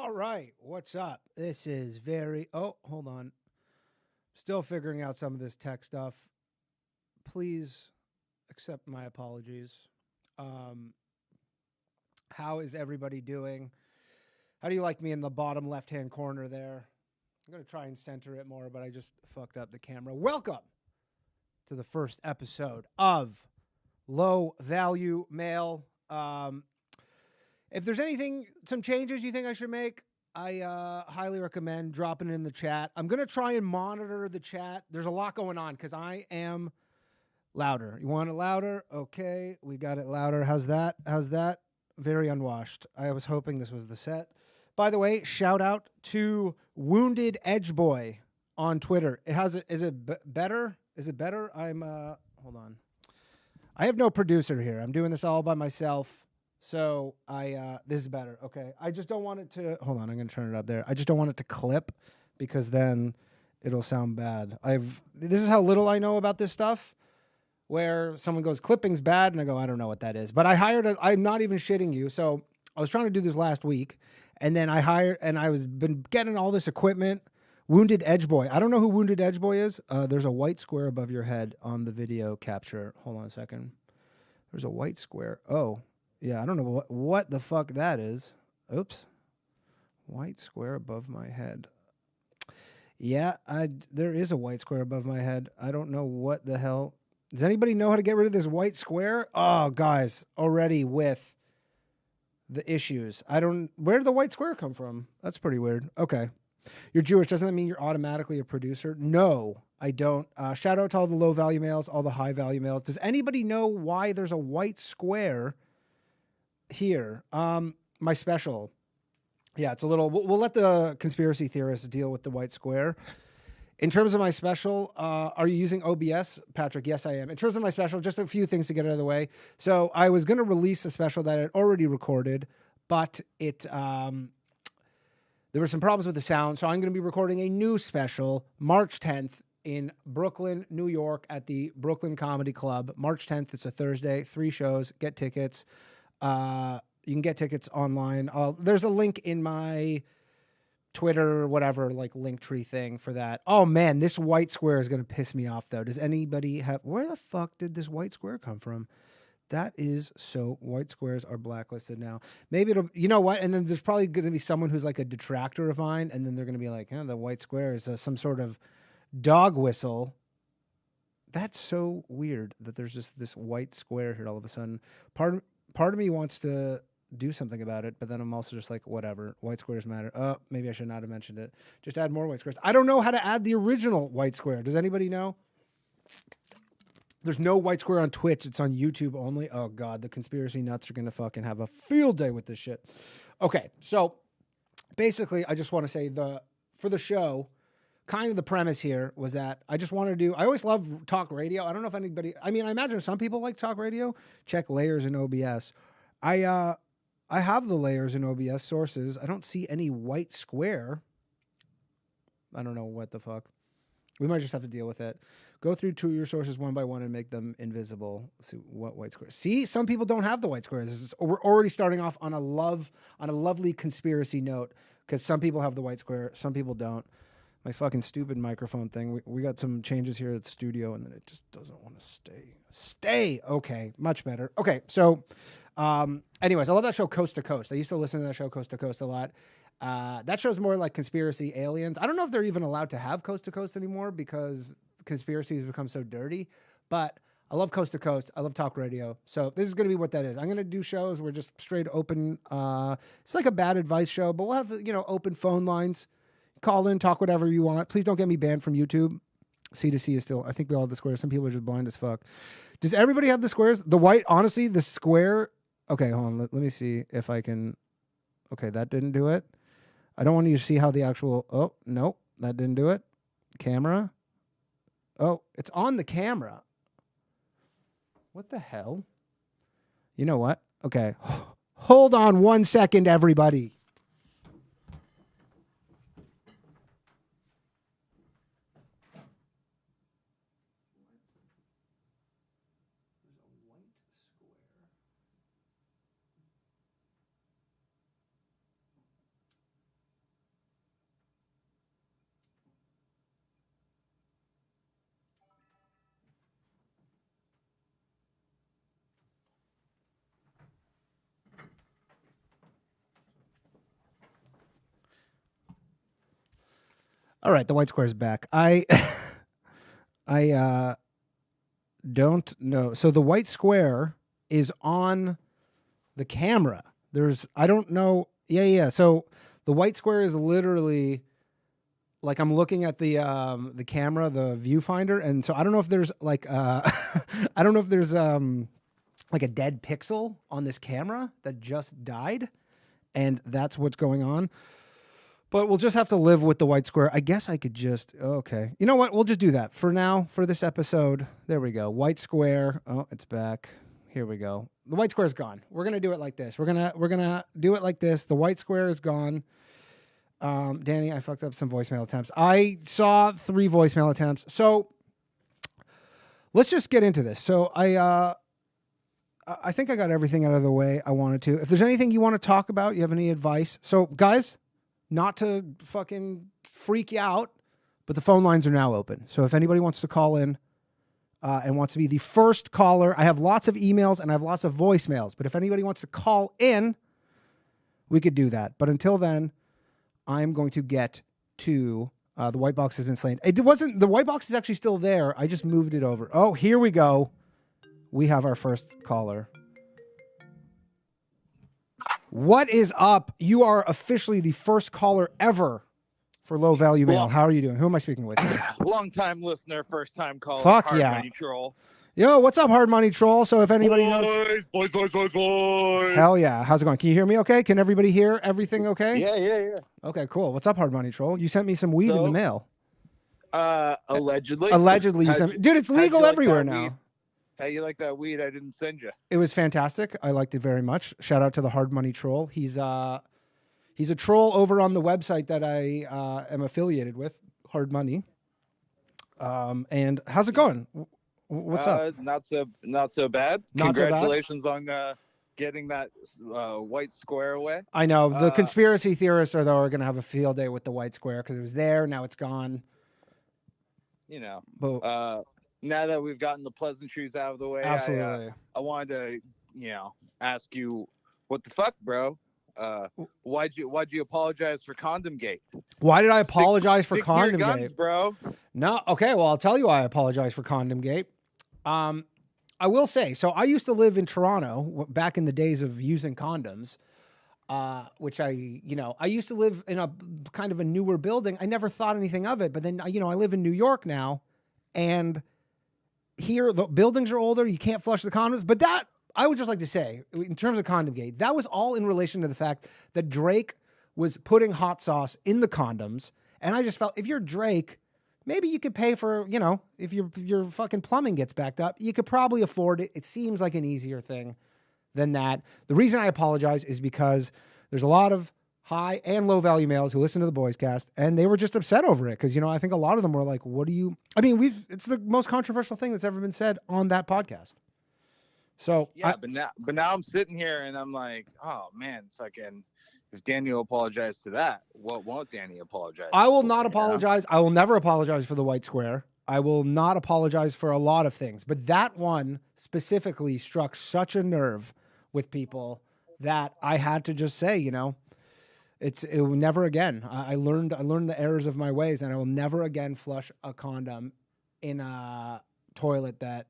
All right, what's up? This is very... Oh, hold on. Still figuring out some of this tech stuff. Please accept my apologies. How is everybody doing? How do you like me in the bottom left-hand corner there? I'm going to try and center it more, but I just fucked up the camera. Welcome to the first episode of Low Value Mail. If there's some changes you think I should make, I highly recommend dropping it in the chat. I'm going to try and monitor the chat. There's a lot going on because I am louder. You want it louder? Okay, we got it louder. How's that? Very unwashed. I was hoping this was the set. By the way, shout out to Wounded Edge Boy on Twitter. Is it better? Is it better? Hold on. I have no producer here. I'm doing this all by myself. So this is better. Okay. I just don't want it to, hold on. I'm going to turn it up there. I just don't want it to clip because then it'll sound bad. This is how little I know about this stuff, where someone goes, clipping's bad. And I go, I don't know what that is, but I'm not even shitting you. So I was trying to do this last week and then been getting all this equipment. Wounded Edge Boy. I don't know who Wounded Edge Boy is. There's a white square above your head on the video capture. Hold on a second. There's a white square. Oh, yeah, I don't know what the fuck that is. Oops. White square above my head. Yeah, there is a white square above my head. I don't know what the hell. Does anybody know how to get rid of this white square? Oh, guys, already with the issues. Where did the white square come from? That's pretty weird. Okay. You're Jewish. Doesn't that mean you're automatically a producer? No, I don't. Shout out to all the low value males, all the high value males. Does anybody know why there's a white square here? My special. Yeah, it's a little, we'll let the conspiracy theorists deal with the white square. In terms of my special, are you using OBS, Patrick? Yes, I am. In terms of my special, just a few things to get out of the way. So I was going to release a special that I had already recorded, but there were some problems with the sound. So I'm going to be recording a new special March 10th in Brooklyn, New York at the Brooklyn Comedy Club. March 10th. It's a Thursday, 3 shows, get tickets. You can get tickets online. There's a link in my Twitter, whatever, like Linktree thing for that. Oh man, this white square is going to piss me off though. Does anybody where the fuck did this white square come from? That is so white squares are blacklisted now. Maybe it'll, you know what? And then there's probably going to be someone who's like a detractor of mine. And then they're going to be like, the white square is some sort of dog whistle. That's so weird that there's just this white square here all of a sudden. Part of me wants to do something about it, but then I'm also just like, whatever, white squares matter. Maybe I should not have mentioned it. Just add more white squares. I don't know how to add the original white square. Does anybody know? There's no white square on Twitch. It's on YouTube only. Oh God, the conspiracy nuts are going to fucking have a field day with this shit. Okay. So basically I just want to say for the show, kind of the premise here was that I just wanted to I always love talk radio. I don't know if anybody, I imagine some people like talk radio. Check layers in OBS. I have the layers in OBS sources. I don't see any white square. I don't know what the fuck. We might just have to deal with it. Go through to your sources one by one and make them invisible. See what white square. See, some people don't have the white squares. We're already starting off on a lovely conspiracy note because some people have the white square, some people don't. My fucking stupid microphone thing. We got some changes here at the studio, and then it just doesn't want to stay. Okay, much better. Okay, so anyways, I love that show Coast to Coast. I used to listen to that show Coast to Coast a lot. That show's more like conspiracy aliens. I don't know if they're even allowed to have Coast to Coast anymore because conspiracy has become so dirty, but I love Coast to Coast. I love talk radio. So this is going to be what that is. I'm going to do shows where just straight open. It's like a bad advice show, but we'll have, open phone lines. Call in, talk whatever you want. Please don't get me banned from YouTube. C2C is still, I think we all have the squares. Some people are just blind as fuck. Does everybody have the squares? The white, honestly, the square. Okay, hold on. Let me see if I can. Okay, that didn't do it. I don't want you to see how the actual, oh, nope, that didn't do it. Camera. Oh, it's on the camera. What the hell? You know what? Okay. Hold on 1 second, everybody. All right, the white square is back. I don't know. So the white square is on the camera. I don't know. Yeah. So the white square is literally like I'm looking at the camera, the viewfinder, and so I don't know if there's like I don't know if there's like a dead pixel on this camera that just died, and that's what's going on. But we'll just have to live with the white square. I guess I could just, okay. You know what? We'll just do that for now, for this episode. There we go. White square. Oh, it's back. Here we go. The white square is gone. We're going to do it like this. We're going to do it like this. The white square is gone. Danny, I fucked up some voicemail attempts. I saw 3 voicemail attempts. So let's just get into this. So I think I got everything out of the way I wanted to. If there's anything you want to talk about, you have any advice. So guys, not to fucking freak you out, but the phone lines are now open. So if anybody wants to call in and wants to be the first caller, I have lots of emails and I have lots of voicemails. But if anybody wants to call in, we could do that. But until then, I'm going to get to the white box has been slain. It wasn't, the white box is actually still there. I just moved it over. Oh, here we go. We have our first caller. What is up? You are officially the first caller ever for Low Value Mail. How are you doing? Who am I speaking with? Long-time listener, first-time caller. Fuck Hard yeah. Money Troll. Yo, what's up, Hard Money Troll? So if anybody knows... Boys. Hell yeah. How's it going? Can you hear me okay? Can everybody hear everything okay? Yeah. Okay, cool. What's up, Hard Money Troll? You sent me some weed in the mail. Allegedly. Allegedly you sent me... Dude, it's legal everywhere now. Weed? How you like that weed I didn't send you? It was fantastic. I liked it very much. Shout out to the Hard Money Troll. He's a troll over on the website that I am affiliated with, Hard Money. And how's it going? What's up? Not so bad. Congratulations on getting that white square away. I know. The conspiracy theorists are going to have a field day with the white square because it was there. Now it's gone. You know. But, now that we've gotten the pleasantries out of the way, absolutely. I wanted to, ask you, what the fuck, bro? Why'd you apologize for Condom Gate? Why did I apologize for Stick Condom to your Gate, guns, bro? No, okay. Well, I'll tell you why I apologize for Condom Gate. I will say, so I used to live in Toronto back in the days of using condoms. Which I used to live in a kind of a newer building. I never thought anything of it, but then I live in New York now, and here the buildings are older. You can't flush the condoms, but that I would just like to say, in terms of Condom Gate, that was all in relation to the fact that Drake was putting hot sauce in the condoms, and I just felt if you're Drake, maybe you could pay for, if your fucking plumbing gets backed up, you could probably afford it. It seems like an easier thing than that. The reason I apologize is because there's a lot of high and low value males who listen to the Boys Cast, and they were just upset over it. Cause I think a lot of them were like, it's the most controversial thing that's ever been said on that podcast. So yeah, but now I'm sitting here and I'm like, oh man, fucking, if Danny will apologize to that, what won't Danny apologize? I will not apologize. I will never apologize for the white square. I will not apologize for a lot of things, but that one specifically struck such a nerve with people that I had to just say, it will never again. I learned the errors of my ways, and I will never again flush a condom in a toilet that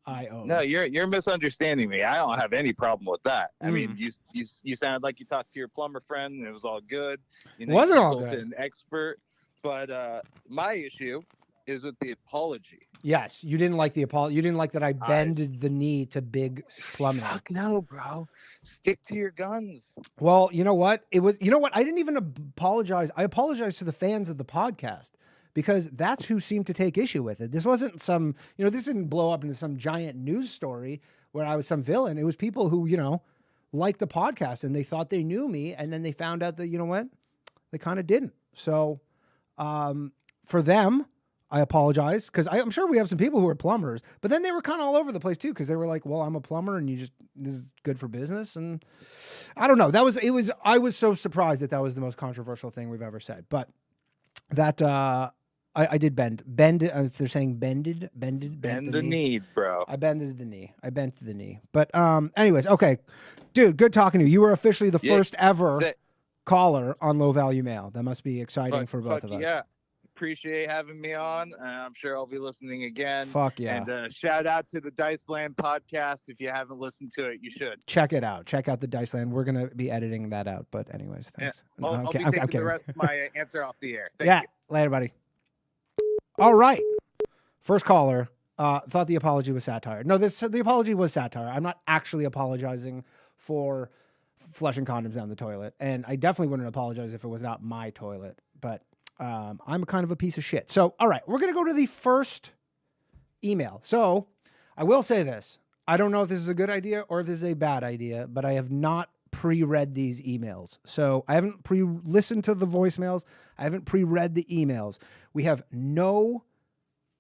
I own. No, you're misunderstanding me. I don't have any problem with that. I mean, you sounded like you talked to your plumber friend, and it was all good. Wasn't all good. An expert, but my issue is with the apology. Yes, you didn't like the apology. You didn't like that I bended the knee to big plumbing. Fuck no, bro. Stick to your guns. Well, you know what? I didn't even apologize. I apologized to the fans of the podcast because that's who seemed to take issue with it. This wasn't some, this didn't blow up into some giant news story where I was some villain. It was people who, liked the podcast and they thought they knew me. And then they found out that, they kind of didn't. So for them, I apologize because I'm sure we have some people who are plumbers, but then they were kind of all over the place too because they were like, "Well, I'm a plumber, and this is good for business." And I don't know. I was so surprised that was the most controversial thing we've ever said. But that I did bend. They're saying bend the knee, bro. I bent the knee. But anyways, okay, dude, good talking to you. You were officially the first ever caller on Low Value Mail. That must be exciting for both of us. Yeah. appreciate having me on. I'm sure I'll be listening again. Fuck yeah. And shout out to the Dice Land podcast. If you haven't listened to it, you should. Check it out. Check out the Dice Land. We're going to be editing that out. But anyways, thanks. Yeah. I'll be taking the rest of my answer off the air. Thank you. Later, buddy. All right. First caller thought the apology was satire. No, the apology was satire. I'm not actually apologizing for flushing condoms down the toilet. And I definitely wouldn't apologize if it was not my toilet. But I'm kind of a piece of shit. So, all right. We're going to go to the first email. So I will say this. I don't know if this is a good idea or if this is a bad idea, but I have not pre-read these emails. So I haven't listened to the voicemails. I haven't pre-read the emails. We have no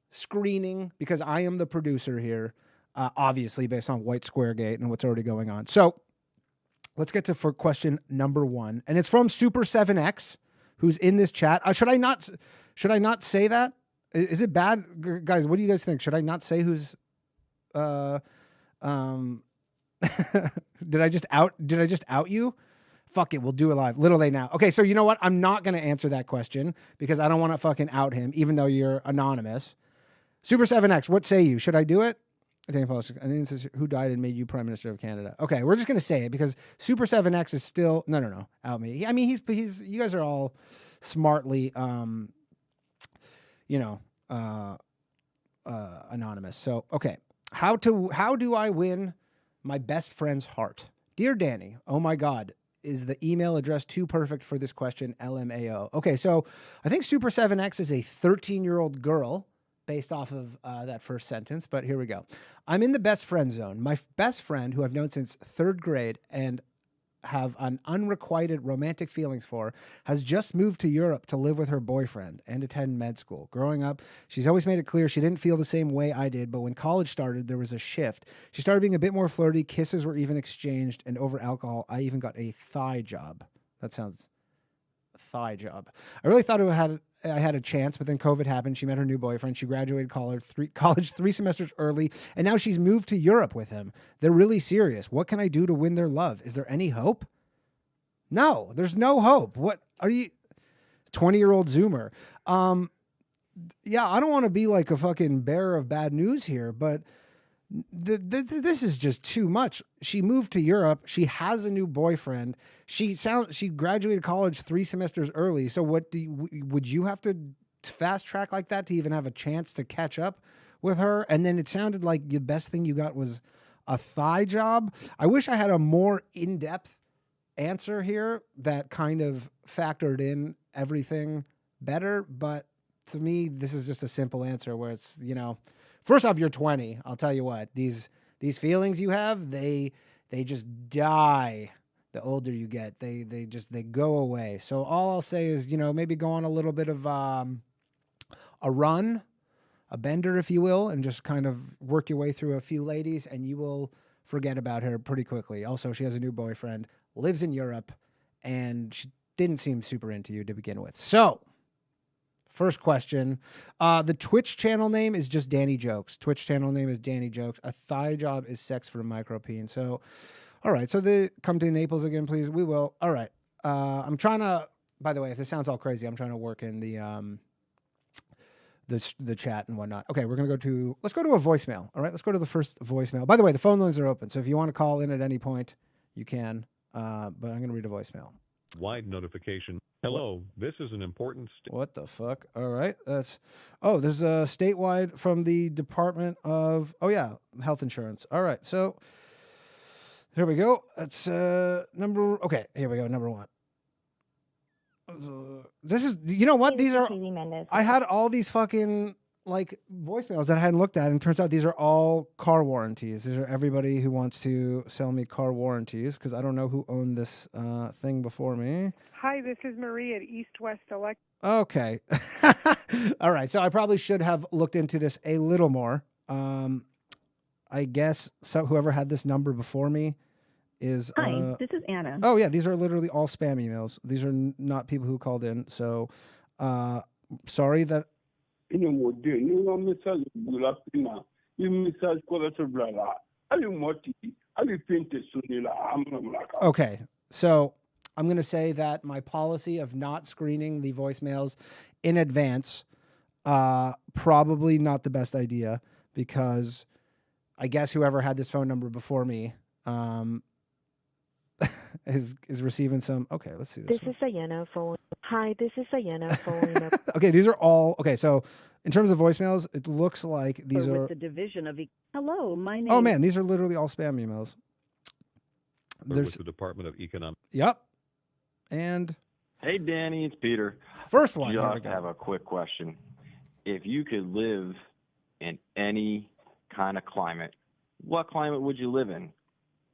screening because I am the producer here, obviously based on White Square Gate and what's already going on. So let's get to for question number 1. And it's from Super 7X, who's in this chat. Should I not say that? Is it bad? Guys, what do you guys think? Should I not say who's, did I just out you? Fuck it. We'll do it live. Little late now. Okay. So you know what? I'm not going to answer that question because I don't want to fucking out him, even though you're anonymous. Super 7X, what say you? Should I do it? Danny Polishchuk, and then it says, who died and made you Prime Minister of Canada? Okay, we're just going to say it because Super 7X is still, no, out me. I mean, he's, you guys are all smartly, anonymous. So, okay. How do I win my best friend's heart? Dear Danny, oh my God, is the email address too perfect for this question? LMAO. Okay, so I think Super 7X is a 13-year-old girl based off of that first sentence, but here we go. I'm in the best friend zone. My best friend, who I've known since 3rd grade and have an unrequited romantic feelings for, has just moved to Europe to live with her boyfriend and attend med school. Growing up, she's always made it clear she didn't feel the same way I did, but when college started, there was a shift. She started being a bit more flirty, kisses were even exchanged, and over alcohol, I even got a thigh job. That sounds... thigh job. I really thought I had a chance, but then COVID happened. She met her new boyfriend. She graduated college 3 semesters early, and now she's moved to Europe with him. They're really serious. What can I do to win their love? Is there any hope? No, there's no hope. What are you, 20-year-old Zoomer? Yeah, I don't want to be like a fucking bearer of bad news here, but this is just too much. She moved to Europe. She has a new boyfriend. She graduated college 3 semesters early. So would you have to fast track like that to even have a chance to catch up with her? And then it sounded like the best thing you got was a thigh job. I wish I had a more in-depth answer here that kind of factored in everything better. But to me, this is just a simple answer where it's, first off, you're 20. I'll tell you what, these feelings you have, they just die the older you get. They go away. So all I'll say is, maybe go on a little bit of a run, a bender, if you will, and just kind of work your way through a few ladies, and you will forget about her pretty quickly. Also, she has a new boyfriend, lives in Europe, and she didn't seem super into you to begin with. So, first question. The Twitch channel name is just Danny Jokes. Twitch channel name is Danny Jokes. A thigh job is sex for a micropeen. So, all right. So come to Naples again, please. We will. All right. I'm trying to, by the way, if this sounds all crazy, I'm trying to work in the chat and whatnot. Okay. Let's go to a voicemail. All right. Let's go to the first voicemail. By the way, the phone lines are open. So if you want to call in at any point, you can. But I'm going to read a voicemail. Wide notification. Hello, this is an important... What the fuck? All right. There's a statewide from the Department of... health insurance. All right. So, here we go. That's Okay, here we go. Number 1. This is... You know what? These are... I had all these fucking, voicemails that I hadn't looked at, and it turns out these are all car warranties. These are everybody who wants to sell me car warranties, because I don't know who owned this thing before me. Hi, this is Marie at East West Elect. Okay. All right. So I probably should have looked into this a little more. I guess whoever had this number before me is... Hi, this is Anna. Oh, yeah. These are literally all spam emails. These are not people who called in. So sorry that... Okay. So I'm going to say that my policy of not screening the voicemails in advance Probably not the best idea because I guess whoever had this phone number before me is receiving some. Okay, let's see this. This is Ayana phone. Hi, this is Ayana phone. Okay, these are all okay. So in terms of voicemails, it looks like these are with the division of. Hello, my name. Oh man, these are literally all spam emails. With the Department of Economic. Yep. And hey, Danny, it's Peter. First one. Just have a quick question. If you could live in any kind of climate, what climate would you live in?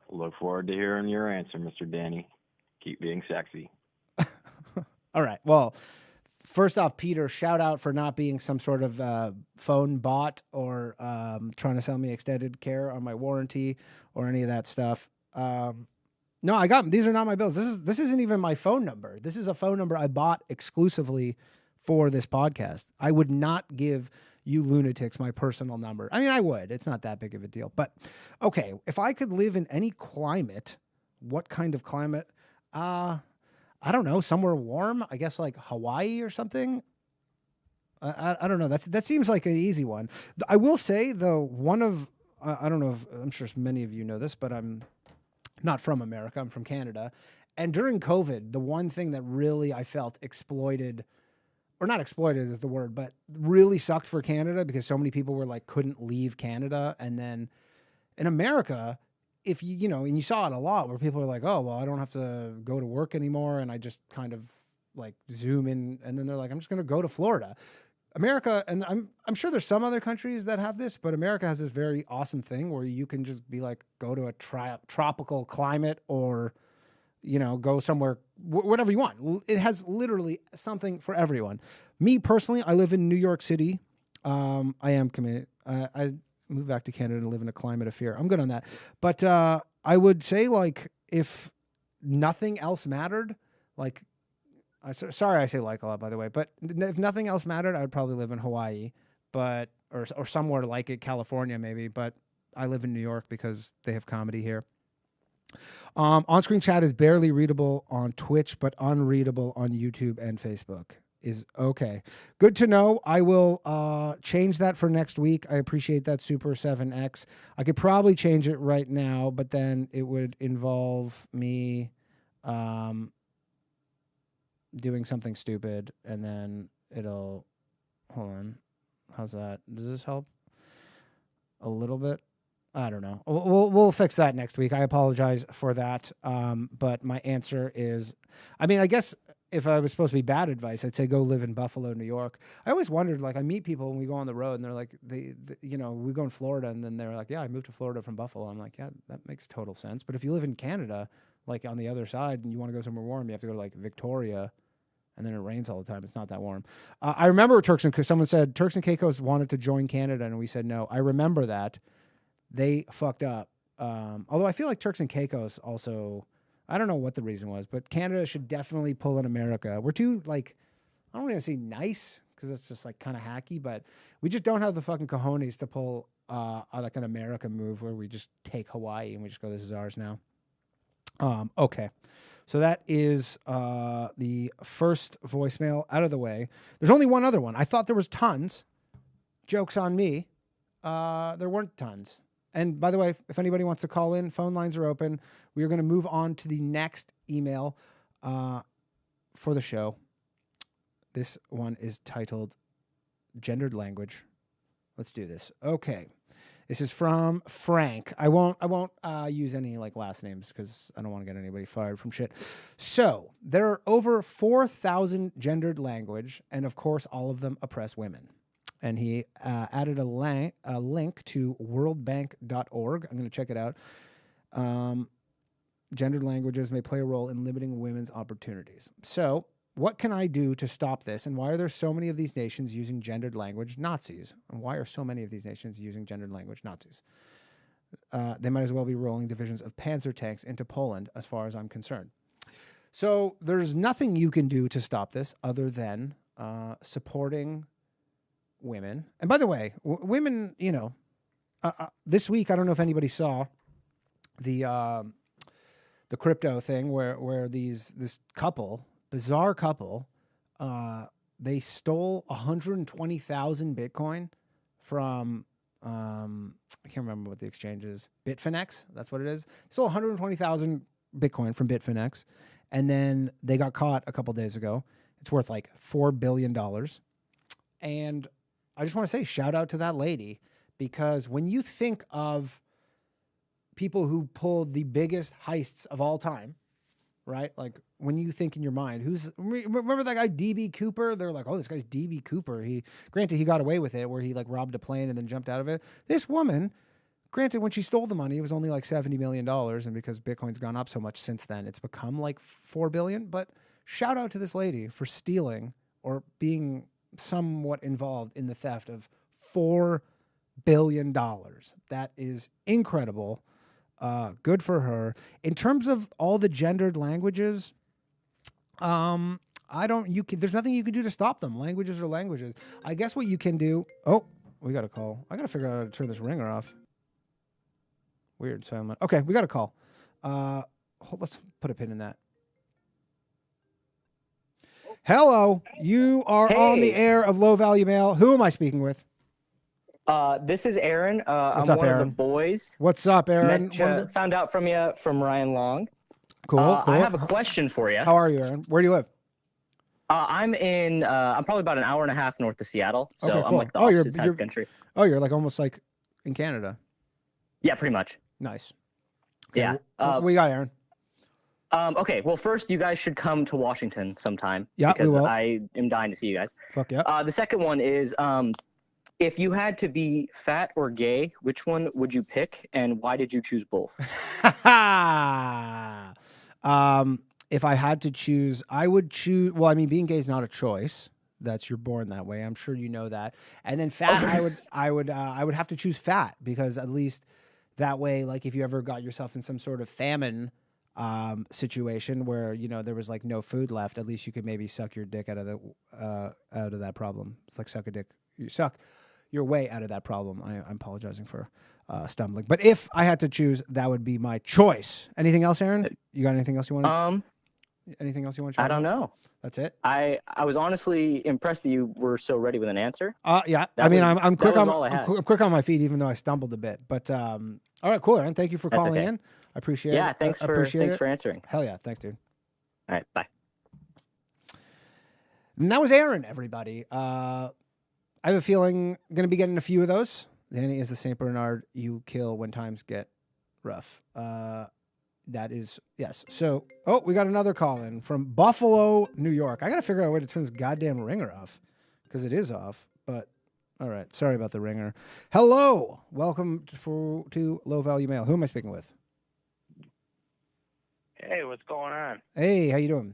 Look forward to hearing your answer, Mr. Danny. Keep being sexy. All right. Well, first off, Peter, shout out for not being some sort of phone bot or trying to sell me extended care on my warranty or any of that stuff. No, I got them. These are not my bills. This isn't even my phone number. This is a phone number I bought exclusively for this podcast. I would not give you lunatics my personal number. I mean, I would. It's not that big of a deal. But okay, if I could live in any climate, what kind of climate? I don't know, somewhere warm. I guess like Hawaii or something. I don't know. That seems like an easy one. I will say though, one of I don't know if I'm sure many of you know this, but I'm not from America. I'm from Canada. And during COVID, the one thing that really I felt exploited, or not exploited is the word, but really sucked for Canada because so many people were like, couldn't leave Canada. And then in America, if you know, and you saw it a lot where people are like, oh, well, I don't have to go to work anymore. And I just kind of like zoom in. And then they're like, I'm just going to go to Florida. America, and I'm sure there's some other countries that have this, but America has this very awesome thing where you can just be like, go to a tropical climate or, you know, go somewhere, whatever you want. It has literally something for everyone. Me personally, I live in New York City. I am committed. I moved back to Canada to live in a climate of fear. I'm good on that. But I would say like, if nothing else mattered, like, sorry, I say like a lot, by the way, but if nothing else mattered, I would probably live in Hawaii, but or somewhere like it, California maybe. But I live in New York because they have comedy here. On-screen chat is barely readable on Twitch, but unreadable on YouTube and Facebook. Is okay. Good to know. I will change that for next week. I appreciate that, Super 7X. I could probably change it right now, but then it would involve me doing something stupid, and then it'll hold on. How's that? Does this help a little bit? I don't know. We'll fix that next week. I apologize for that. But my answer is, I mean, I guess if I was supposed to be bad advice, I'd say go live in Buffalo, New York. I always wondered, like, I meet people when we go on the road and they're like, you know, we go in Florida and then they're like, yeah, I moved to Florida from Buffalo. I'm like, yeah, that makes total sense. But if you live in Canada, like on the other side, and you want to go somewhere warm, you have to go to like Victoria, and then it rains all the time. It's not that warm. I remember someone said Turks and Caicos wanted to join Canada, and we said no. I remember that. They fucked up. Although I feel like Turks and Caicos also, I don't know what the reason was, but Canada should definitely pull in America. We're too, like, I don't want to say nice, because it's just like kind of hacky, but we just don't have the fucking cojones to pull like an America move where we just take Hawaii and we just go, this is ours now. Okay. So that is the first voicemail out of the way. There's only one other one. I thought there was tons. Joke's on me. There weren't tons. And by the way, if anybody wants to call in, phone lines are open. We are going to move on to the next email for the show. This one is titled Gendered Language. Let's do this. Okay. This is from Frank. I won't use any like last names because I don't want to get anybody fired from shit. So there are over 4,000 gendered language, and of course, all of them oppress women. And he added a link to worldbank.org. I'm going to check it out. Gendered languages may play a role in limiting women's opportunities. So what can I do to stop this? And why are there so many of these nations using gendered language Nazis? And why are so many of these nations using gendered language Nazis? They might as well be rolling divisions of Panzer tanks into Poland, as far as I'm concerned. So there's nothing you can do to stop this other than supporting women. And by the way, women, you know, this week, I don't know if anybody saw the crypto thing where this couple, bizarre couple, they stole 120,000 Bitcoin from I can't remember what the exchange is. Bitfinex, that's what it is. They stole 120,000 Bitcoin from Bitfinex, and then they got caught a couple days ago. It's worth like $4 billion. And I just want to say shout out to that lady, because when you think of people who pulled the biggest heists of all time, right? Like when you think in your mind, remember that guy DB Cooper? They're like, oh, this guy's DB Cooper. Granted, he got away with it where he like robbed a plane and then jumped out of it. This woman, granted, when she stole the money, it was only like $70 million. And because Bitcoin's gone up so much since then, it's become like $4 billion. But shout out to this lady for stealing or being somewhat involved in the theft of $4 billion. That is incredible. Good for her. In terms of all the gendered languages, there's nothing you can do to stop them. Languages are languages. I guess what you can do. Oh, we got a call. I got to figure out how to turn this ringer off. Weird sound. Okay, we got a call. Let's put a pin in that. Hello, you are on the air of Low Value Mail. Who am I speaking with? This is Aaron. What's I'm up, one Aaron? of the boys. What's up, Aaron? Found out from you from Ryan Long. Cool. I have a question for you. How are you, Aaron? Where do you live? I'm probably about an hour and a half north of Seattle. So Okay, I'm cool. like the opposite side of the country. Oh, you're like almost like in Canada. Yeah, pretty much. Nice. Okay, Yeah. what we got, Aaron? Okay, well, first, you guys should come to Washington sometime. Yeah, we because will. I am dying to see you guys. Fuck yeah. The second one is, if you had to be fat or gay, which one would you pick, and why did you choose both? If I had to choose, I would choose. Well, I mean, being gay is not a choice. You're born that way. I'm sure you know that. And then fat, I would have to choose fat, because at least that way, like if you ever got yourself in some sort of famine situation where there was like no food left, at least you could maybe suck your dick out of that problem. It's like suck a dick. You suck your way out of that problem. I'm apologizing for stumbling. But if I had to choose, that would be my choice. Anything else, Aaron? You got anything else you want to anything else you want to I don't know. That's it? I was honestly impressed that you were so ready with an answer. Yeah. I'm quick on I'm quick on my feet, even though I stumbled a bit. But all right, cool, Aaron. Thank you for calling in. I appreciate it. Yeah, thanks for answering. Hell yeah, thanks, dude. All right, bye. And that was Aaron, everybody. I have a feeling I'm going to be getting a few of those. Danny is the St. Bernard you kill when times get rough. That is, yes. So, we got another call in from Buffalo, New York. I got to figure out a way to turn this goddamn ringer off, because it is off. But, all right. Sorry about the ringer. Hello. Welcome to Low Value Mail. Who am I speaking with? Hey, what's going on? Hey, how you doing?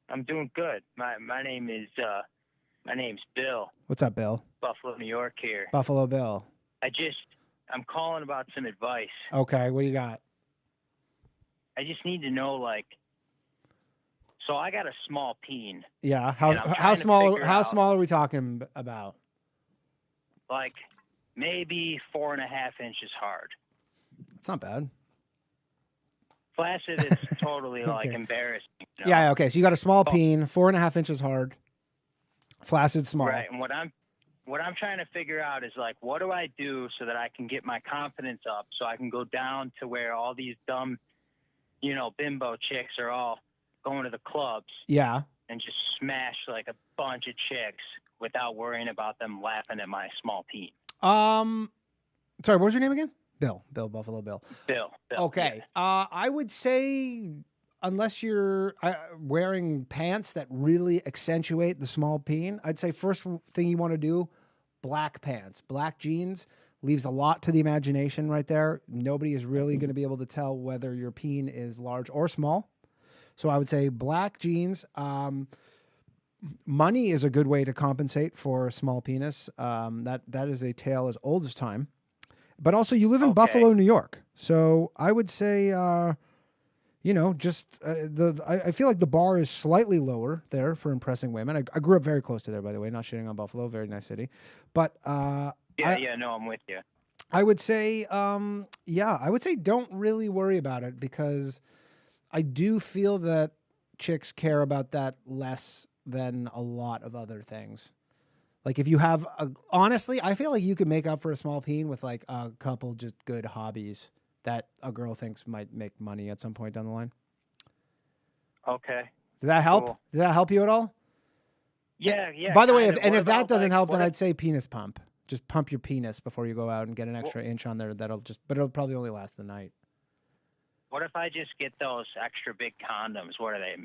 I'm doing good. My name's Bill. What's up, Bill? Buffalo, New York here. Buffalo Bill. I'm calling about some advice. Okay, what do you got? I just need to know, so I got a small peen. Yeah, how small are we talking about? Like maybe 4.5 inches hard. That's not bad. Flaccid is totally Okay. embarrassing. Yeah, okay. So you got a small peen, 4.5 inches hard, flaccid, small. Right, and what I'm trying to figure out is what do I do so that I can get my confidence up, so I can go down to where all these dumb, bimbo chicks are all going to the clubs. Yeah. And just smash a bunch of chicks without worrying about them laughing at my small peen. Sorry, what was your name again? Bill, Buffalo Bill. Bill. Okay. Yeah. I would say, unless you're wearing pants that really accentuate the small peen, I'd say first thing you want to do, black pants. Black jeans leaves a lot to the imagination right there. Nobody is really going to be able to tell whether your peen is large or small. So I would say black jeans. Money is a good way to compensate for a small penis. That is a tale as old as time. But also, you live in Buffalo, New York. So I would say, I feel like the bar is slightly lower there for impressing women. I grew up very close to there, by the way, not shitting on Buffalo. Very nice city. But I'm with you. I would say, don't really worry about it, because I do feel that chicks care about that less than a lot of other things. Like if you have honestly, I feel like you could make up for a small peen with like a couple just good hobbies that a girl thinks might make money at some point down the line. Okay. Did that help? Cool. Did that help you at all? Yeah. By the way, kind of. What if that about, doesn't like, help, then what I'd say penis pump. Just pump your penis before you go out and get an extra inch on there. But it'll probably only last the night. What if I just get those extra big condoms? What are they?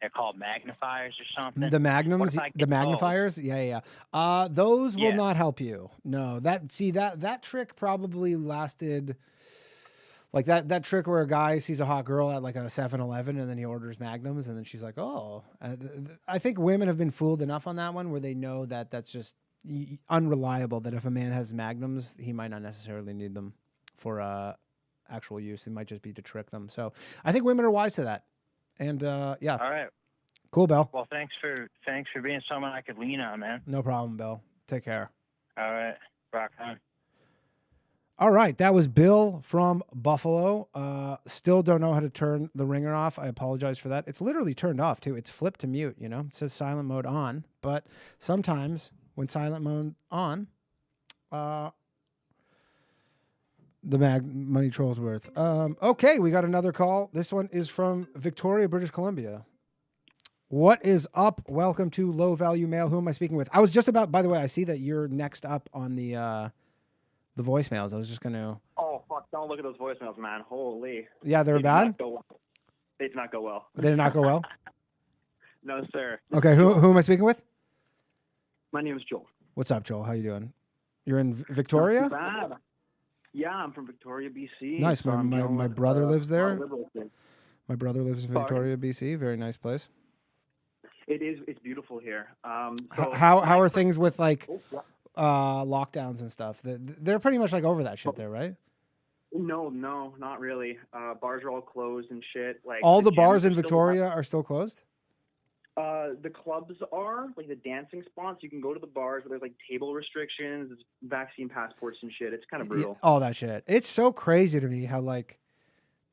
They're called magnifiers or something? The magnums, What if I the get magnifiers, yeah. Those will Yeah. not help you. No, that trick probably lasted. Like that trick where a guy sees a hot girl at like a 7-Eleven and then he orders magnums and then she's like, oh. I think women have been fooled enough on that one where they know that that's just unreliable. That if a man has magnums, he might not necessarily need them for actual use. It might just be to trick them. So I think women are wise to that. And yeah. All right. Cool, Bill. Well, thanks for being someone I could lean on, man. No problem, Bill. Take care. All right. Rock on. All right. That was Bill from Buffalo. Still don't know how to turn the ringer off. I apologize for that. It's literally turned off too. It's flipped to mute, you know. It says silent mode on, but sometimes when silent mode on, the money troll's worth. Okay, we got another call. This one is from Victoria, British Columbia. What is up? Welcome to Low Value Mail. Who am I speaking with? I was just about, by the way, I see that you're next up on the voicemails. I was just going to. Oh, fuck. Don't look at those voicemails, man. Holy. Yeah, they're bad? They did not go well. They did not go well? No, sir. Okay, who am I speaking with? My name is Joel. What's up, Joel? How you doing? You're in Victoria? Not too bad. Yeah, I'm from Victoria, BC. Nice. So My brother lives there. thing. My brother lives in Victoria, BC. Very nice place. It is. It's beautiful here. How are things with like lockdowns and stuff? They're pretty much like over that shit there, right? No, not really. Bars are all closed and shit. Like all the bars gyms in are still Victoria are still closed? The clubs are, like the dancing spots. You can go to the bars, but there's like table restrictions, vaccine passports and shit. It's kind of brutal. All that shit. It's so crazy to me how like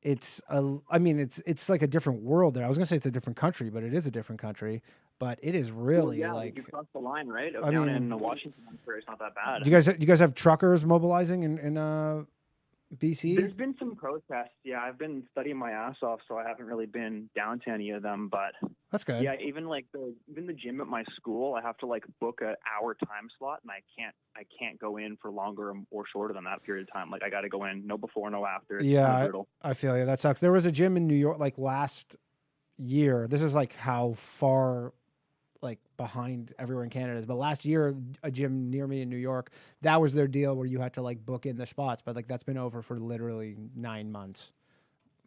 it's it's like a different world there. I was gonna say it's a different country, but it is a different country. But it is really like you cross the line, right? I Down mean, in Washington, it's not that bad. You guys have truckers mobilizing in BC? There's been some protests. Yeah, I've been studying my ass off, so I haven't really been down to any of them. But that's good. Yeah, even the gym at my school, I have to like book an hour time slot, and I can't go in for longer or shorter than that period of time. Like I got to go in, no before, no after. It's yeah, brutal. I feel you. That sucks. There was a gym in New York like last year. This is like how far like behind everywhere in Canada is. But last year, a gym near me in New York, that was their deal where you had to like book in the spots. But like that's been over for literally 9 months.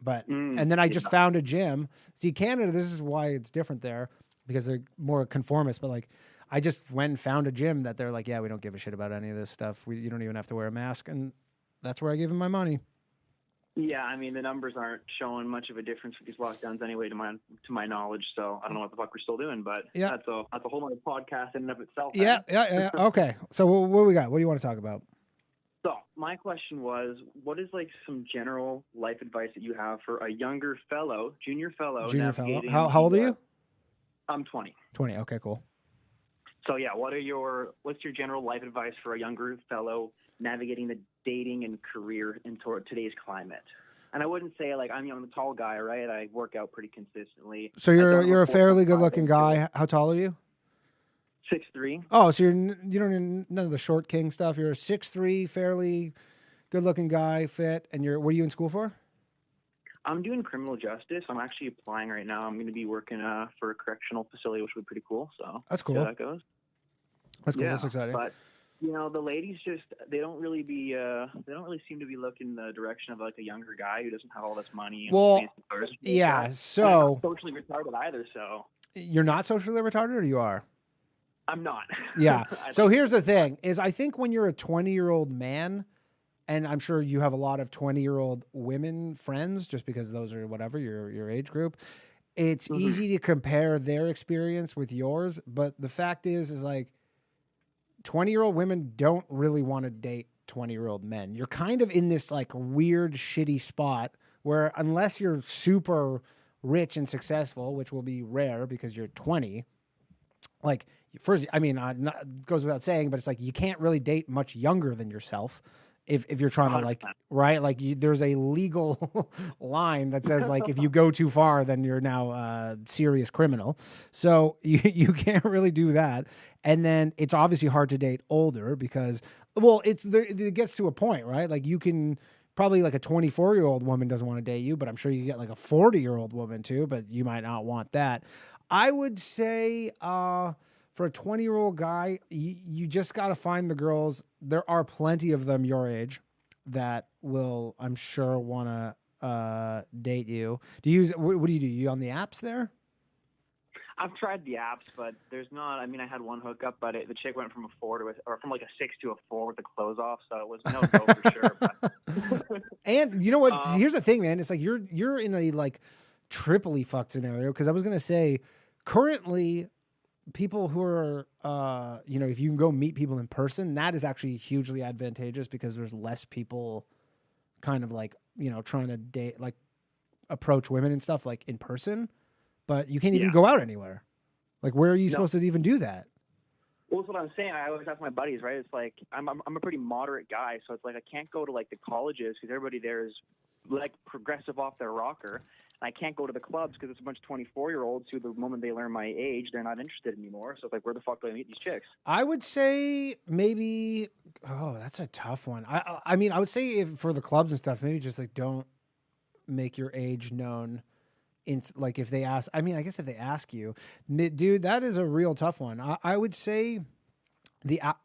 But and then I just found a gym. See, Canada, this is why it's different there because they're more conformist. But like I just went and found a gym that they're like, yeah, we don't give a shit about any of this stuff. You don't even have to wear a mask. And that's where I gave them my money. Yeah, I mean the numbers aren't showing much of a difference with these lockdowns anyway, to my knowledge. So I don't know what the fuck we're still doing, but yeah, that's a whole other podcast in and of itself. Yeah. Okay, so what we got? What do you want to talk about? So my question was, what is like some general life advice that you have for a younger fellow, junior fellow? How old are you? I'm 20. 20. Okay, cool. So yeah, what's your general life advice for a younger fellow navigating the dating and career in today's climate? And I wouldn't say like I'm a tall guy, right? I work out pretty consistently. So you're a fairly good looking guy. How tall are you? 6'3". Oh, so you don't need none of the short king stuff. You're a 6'3", fairly good looking guy, fit, and what are you in school for? I'm doing criminal justice. I'm actually applying right now. I'm going to be working for a correctional facility, which would be pretty cool. So that's cool. See how that goes. That's cool. Yeah, that's exciting. But the ladies they don't really seem to be looking the direction of like a younger guy who doesn't have all this money. And well, cars. yeah. So I'm not socially retarded either. So you're not socially retarded, or you are? I'm not. Yeah. So here's the thing: is I think when you're a 20-year-old man. And I'm sure you have a lot of 20-year-old women friends just because those are whatever, your age group. It's easy to compare their experience with yours. But the fact is like 20-year-old women don't really want to date 20-year-old men. You're kind of in this like weird, shitty spot where unless you're super rich and successful, which will be rare because you're 20, like first, I mean, goes without saying, but it's like you can't really date much younger than yourself if you're trying to like, 100%. right? Like there's a legal line that says like if you go too far, then you're now a serious criminal. So you can't really do that. And then it's obviously hard to date older because, well, it gets to a point, right? Like you can probably like a 24-year-old woman doesn't want to date you, but I'm sure you get like a 40-year-old woman too, but you might not want that. I would say for a 20-year-old guy, you just got to find the girls. There are plenty of them your age that will, I'm sure, want to date you. Do you use, what do? You on the apps there? I've tried the apps, but there's not. I mean, I had one hookup, but the chick went from a 4 to or from like a 6 to a 4 with the clothes off, so it was no go for sure. But. And you know what? Here's the thing, man. It's like you're in a like triply fucked scenario because I was gonna say currently people who are if you can go meet people in person, that is actually hugely advantageous because there's less people kind of like trying to date like approach women and stuff like in person. But you can't even go out anywhere. Like, where are you supposed to even do that? Well, that's what I'm saying. I always ask my buddies, right? It's like I'm a pretty moderate guy, so it's like I can't go to like the colleges because everybody there is like progressive off their rocker. And I can't go to the clubs because it's a bunch of 24-year-olds who, the moment they learn my age, they're not interested anymore. So it's like, where the fuck do I meet these chicks? I would say maybe. Oh, that's a tough one. I mean, I would say for the clubs and stuff, maybe just like don't make your age known. Like if they ask, I mean, I guess if they ask you, dude, that is a real tough one. I would say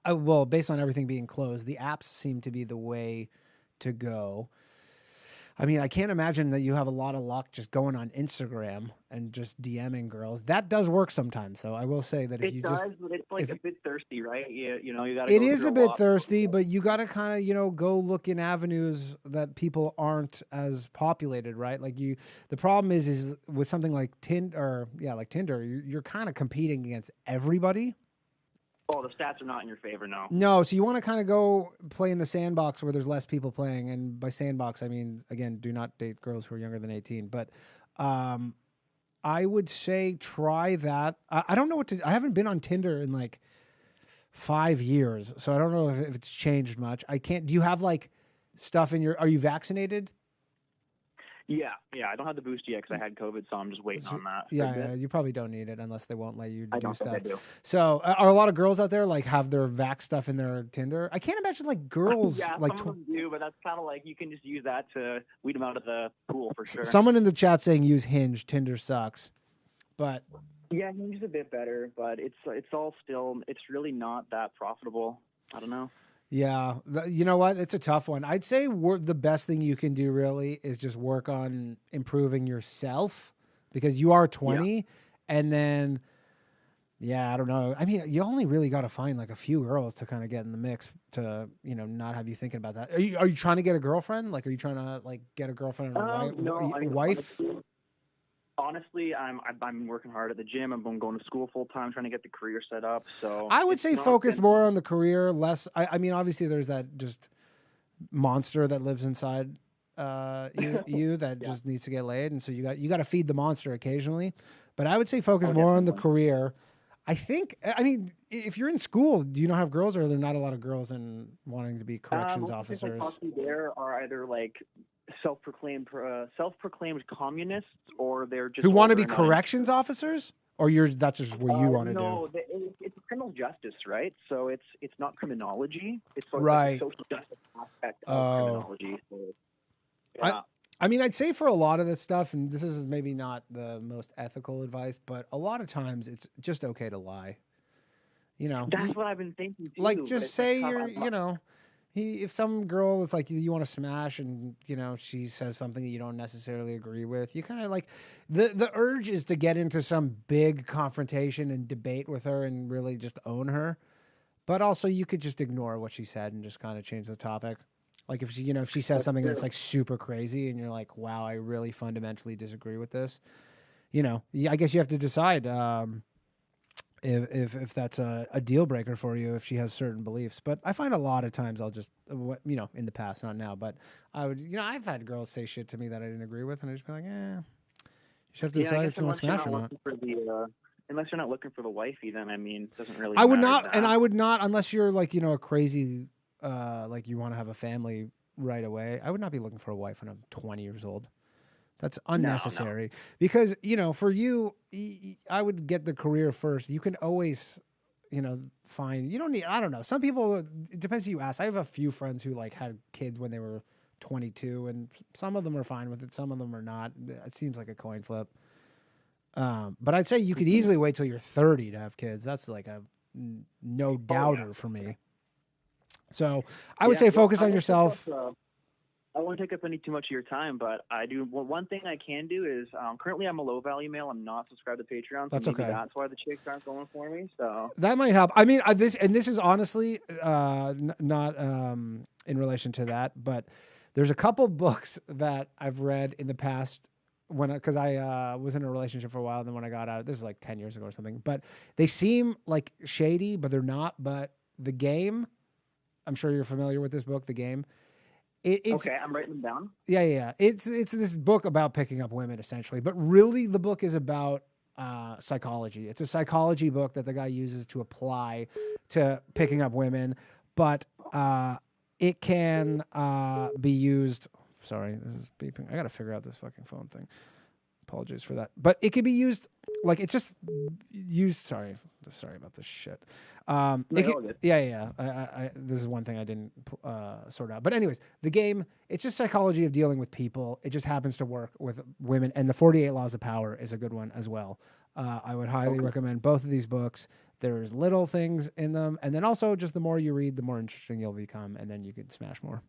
well, based on everything being closed, the apps seem to be the way to go. I mean, I can't imagine that you have a lot of luck just going on Instagram and just DMing girls. That does work sometimes, though. I will say that if you just, but it's like a bit thirsty, right? You got. It is a bit thirsty, but you got to kind of go look in avenues that people aren't as populated, right? Like the problem is with something like Tinder, like Tinder, you're kind of competing against everybody. Oh, the stats are not in your favor, no. No, so you want to kind of go play in the sandbox where there's less people playing. And by sandbox, I mean, again, do not date girls who are younger than 18. But I would say try that. I don't know I haven't been on Tinder in like 5 years. So I don't know if it's changed much. Do you have like stuff are you vaccinated? Yeah. I don't have the boost yet because I had COVID, so I'm just waiting on that. Yeah, you probably don't need it unless they won't let you do stuff. Think I do. So are a lot of girls out there like have their vax stuff in their Tinder? I can't imagine like girls like some of them do, but that's kind of like you can just use that to weed them out of the pool for sure. Someone in the chat saying use Hinge. Tinder sucks, but yeah, Hinge is a bit better, but it's really not that profitable. I don't know. Yeah, you know what? It's a tough one. I'd say the best thing you can do really is just work on improving yourself because you are 20 and then, I don't know. I mean, you only really got to find like a few girls to kind of get in the mix to, not have you thinking about that. Are you trying to get a girlfriend? Like, are you trying to like get a girlfriend and a wife? Honestly, I'm working hard at the gym. I'm going to school full time, trying to get the career set up. So I would say focus more on the career, less. I mean, obviously, there's that just monster that lives inside you that just needs to get laid, and so you got to feed the monster occasionally. But I would say focus more on the career. I think. I mean, if you're in school, do you not have girls, or are there not a lot of girls in wanting to be corrections officers? There are either like self-proclaimed communists, or they're just who want to be corrections officers, or that's just what you want to do. No, it's criminal justice, right? So it's not criminology. It's sort of right. like the social justice aspect of criminology. So, yeah. I mean, I'd say for a lot of this stuff, and this is maybe not the most ethical advice, but a lot of times it's just okay to lie. That's what I've been thinking too. Like, just say if some girl is like you want to smash and she says something that you don't necessarily agree with, you kind of like the urge is to get into some big confrontation and debate with her and really just own her. But also you could just ignore what she said and just kind of change the topic. Like if she says something that's like super crazy and you're like, wow, I really fundamentally disagree with this. I guess you have to decide if that's a deal breaker for you, if she has certain beliefs. But I find a lot of times I'll just, in the past, not now, but I would, I've had girls say shit to me that I didn't agree with, and I just be like, you just have to decide if you want to smash or not. unless you're not looking for the wifey, then I mean, it doesn't really. I would matter not, that. and I would not, unless you're like, a crazy, like you want to have a family right away. I would not be looking for a wife when I'm 20 years old. That's unnecessary because, for you, I would get the career first. You can always, find, you don't need, I don't know. Some people, it depends who you ask. I have a few friends who like had kids when they were 22 and some of them are fine with it. Some of them are not. It seems like a coin flip. But I'd say you could easily wait till you're 30 to have kids. That's like a no doubter for me. So I would say focus on yourself. I won't take up any too much of your time, but I do. Well, one thing I can do is currently I'm a low value male. I'm not subscribed to Patreon. So That's maybe okay. That's why the chicks aren't going for me. So that might help. I mean, this is honestly not in relation to that, but there's a couple books that I've read in the past because I was in a relationship for a while. And then when I got out, this is like 10 years ago or something, but they seem like shady, but they're not. But The Game, I'm sure you're familiar with this book, The Game. It's, okay, I'm writing them down. Yeah. It's this book about picking up women essentially, but really the book is about psychology. It's a psychology book that the guy uses to apply to picking up women, but it can be used. Sorry, this is beeping. I got to figure out this fucking phone thing. Apologies for that. But it can be used like it's just used. Sorry about this shit. Yeah. This is one thing I didn't sort out. But anyways, The Game. It's just psychology of dealing with people. It just happens to work with women. And the 48 Laws of Power is a good one as well. I would highly recommend both of these books. There's little things in them, and then also just the more you read, the more interesting you'll become, and then you can smash more.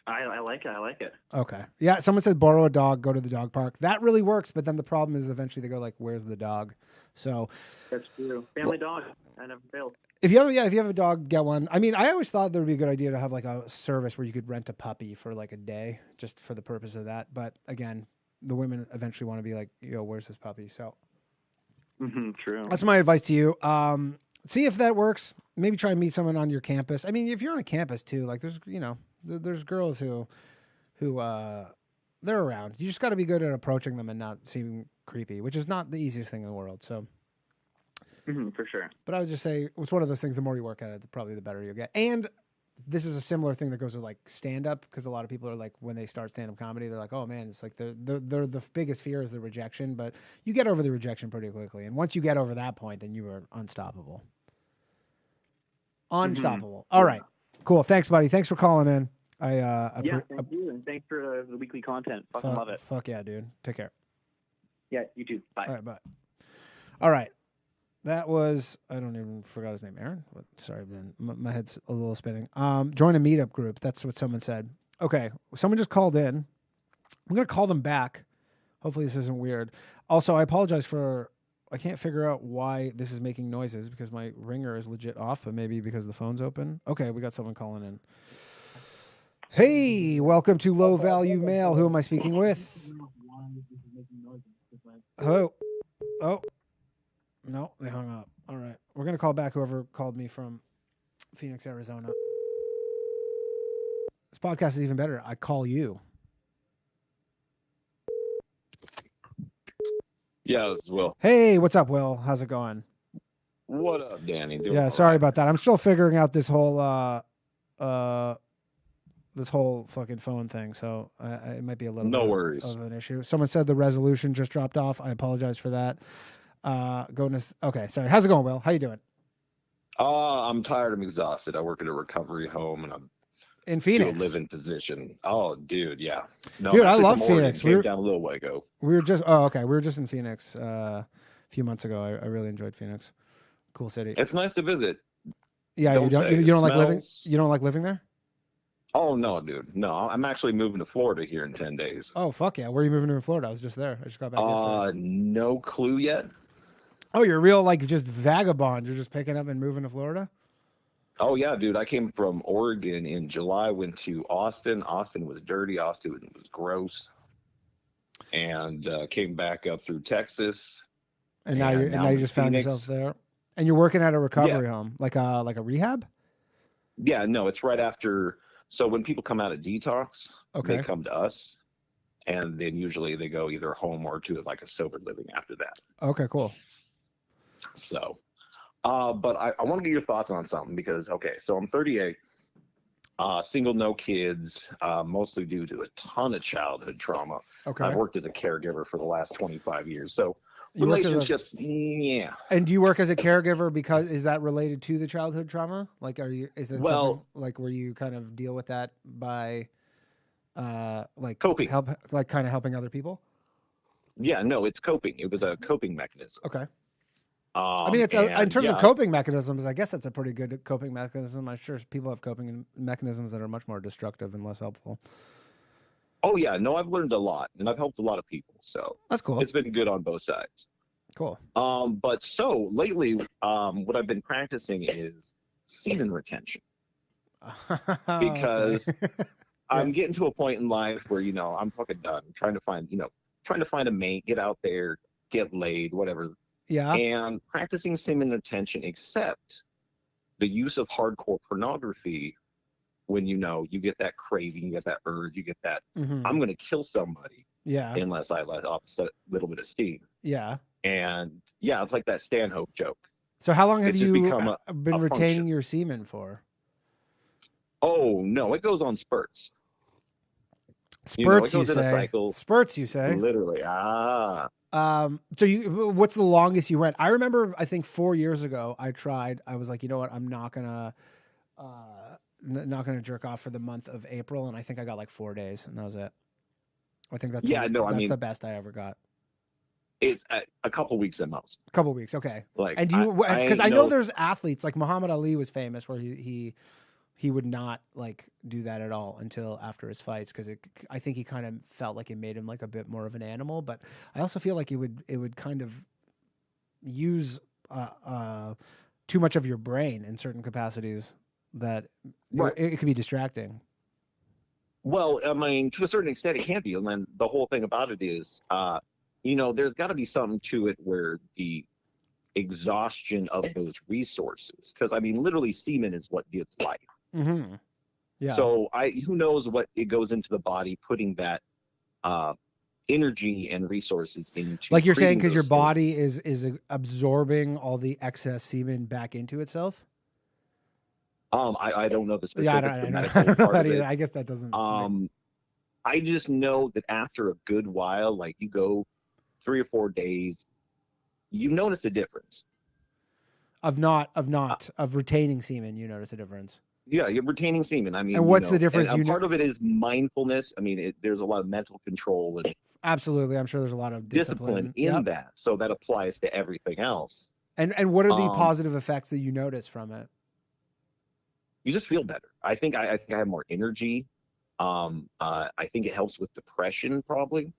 I like it. Okay. Yeah. Someone said borrow a dog, go to the dog park. That really works, but then the problem is eventually they go like, "Where's the dog?" So that's true. Family dog. I never failed. If you have a dog, get one. I mean, I always thought there would be a good idea to have like a service where you could rent a puppy for like a day, just for the purpose of that. But again, the women eventually want to be like, "Yo, where's this puppy?" So true. That's my advice to you. See if that works. Maybe try and meet someone on your campus. I mean, if you're on a campus too, like there's girls who they're around. You just got to be good at approaching them and not seeming creepy, which is not the easiest thing in the world. So, for sure. But I would just say it's one of those things. The more you work at it, probably the better you'll get. And this is a similar thing that goes with like stand up, because a lot of people are like, when they start stand up comedy, they're like, oh man, it's like the biggest fear is the rejection, but you get over the rejection pretty quickly. And once you get over that point, then you are unstoppable. Unstoppable. All right. Cool. Thanks, buddy. Thanks for calling in. Thank you, and thanks for the weekly content. Fucking love it. Fuck yeah, dude. Take care. Yeah, you too. Bye. All right, bye. All right. That was, I don't even forgot his name, Aaron. Sorry, man. My head's a little spinning. Join a meetup group. That's what someone said. Okay. Someone just called in. I'm going to call them back. Hopefully this isn't weird. Also, I apologize I can't figure out why this is making noises because my ringer is legit off, but maybe because the phone's open. Okay, we got someone calling in. Hey, welcome to Low Value Mail. Who am I speaking with? Hello. Oh, no, they hung up. All right. We're going to call back whoever called me from Phoenix, Arizona. This podcast is even better. I call you. Yeah, this is Will. Hey, what's up, Will? How's it going? What up, Danny? Doing Yeah, sorry about that. I'm still figuring out this whole fucking phone thing, so it might be a little bit of an issue. Someone said the resolution just dropped off. I apologize for that. Okay, sorry. How's it going, Will? How you doing? I'm tired. I'm exhausted. I work at a recovery home, and I'm in Phoenix. Do a live-in position. Oh, dude, yeah. No, dude, I love Phoenix. We were down a little way ago. We were just. Oh, okay. We were just in Phoenix a few months ago. I really enjoyed Phoenix. Cool city. It's nice to visit. Yeah, you don't like living. You don't like living there? Oh no, dude. No, I'm actually moving to Florida here in 10 days. Oh fuck yeah! Where are you moving to in Florida? I was just there. I just got back yesterday. No clue yet. Oh, you're real like just vagabond. You're just picking up and moving to Florida? Oh yeah, dude. I came from Oregon in July, went to Austin. Austin was dirty. Austin was gross. And came back up through Texas. And now you just found yourself there. And you're working at a recovery home, like a rehab? Yeah, no, it's right after. So when people come out of detox, they come to us, and then usually they go either home or to like a sober living after that. Okay, cool. So, but I want to get your thoughts on something because, okay, so I'm 38, single, no kids, mostly due to a ton of childhood trauma. Okay. I've worked as a caregiver for the last 25 years. So You work as a- relationships, yeah. And do you work as a caregiver because is that related to the childhood trauma? Like, is it something like where you kind of deal with that by, like coping, kind of helping other people? Yeah, no, it's coping. It was a coping mechanism. Okay. I mean, in terms of coping mechanisms, I guess that's a pretty good coping mechanism. I'm sure people have coping mechanisms that are much more destructive and less helpful. Oh yeah, no, I've learned a lot and I've helped a lot of people. So that's cool. It's been good on both sides. Cool. But so lately, what I've been practicing is semen retention because I'm getting to a point in life where, I'm fucking done. I'm trying to find a mate, get out there, get laid, whatever. Yeah. And practicing semen retention, except the use of hardcore pornography when you get that craving, you get that urge, you get that I'm going to kill somebody. Yeah. Unless I let off a little bit of steam. Yeah. And yeah, it's like that Stanhope joke. So how long have you been retaining function. your semen for? Oh no, it goes on spurts. Spurts, it goes in a cycle. Spurts, you say? Literally. So what's the longest you went? I remember, I think 4 years ago, I was like, you know what? I'm not gonna jerk off for the month of April. And I think I got like 4 days and that was it. I think that's the best I ever got. It's a couple weeks at most. A couple weeks. Okay. Like, and because I know there's athletes like Muhammad Ali was famous where he would not like do that at all until after his fights. Cause I think he kind of felt like it made him like a bit more of an animal, but I also feel like it would kind of use, too much of your brain in certain capacities that it could be distracting. Well, I mean, to a certain extent it can be. And then the whole thing about it is, there's got to be something to it where the exhaustion of those resources, because I mean, literally semen is what gives life. Mm-hmm. Yeah. So who knows what it goes into the body, putting that energy and resources into. Like you're saying, because your body is absorbing all the excess semen back into itself. I don't know the specifics. Yeah, I don't know that either. I guess that doesn't. I just know that after a good while, like you go 3 or 4 days, you notice a difference. Of retaining semen, you notice a difference. Yeah, you're retaining semen. I mean, and what's the difference? Part of it is mindfulness. I mean, there's a lot of mental control and absolutely. I'm sure there's a lot of discipline in that. So that applies to everything else. And what are the positive effects that you notice from it? You just feel better. I think I have more energy. I think it helps with depression probably,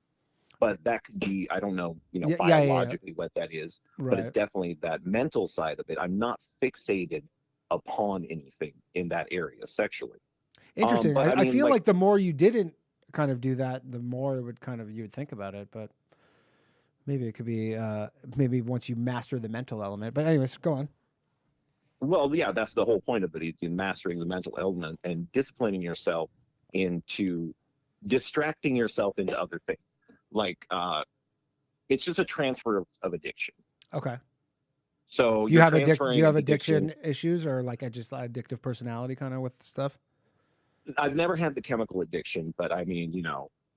but that could be, I don't know, biologically what that is, but it's definitely that mental side of it. I'm not fixated upon anything in that area sexually. Interesting. But, I feel like the more you didn't kind of do that, the more it would you would think about it, but maybe it could be, maybe once you master the mental element, but anyways, go on. Well, yeah, that's the whole point of it. Is in mastering the mental element and disciplining yourself into distracting yourself into other things. Like, it's just a transfer of addiction. Okay. So do you have addiction issues or like just addictive personality kind of with stuff? I've never had the chemical addiction, but I mean,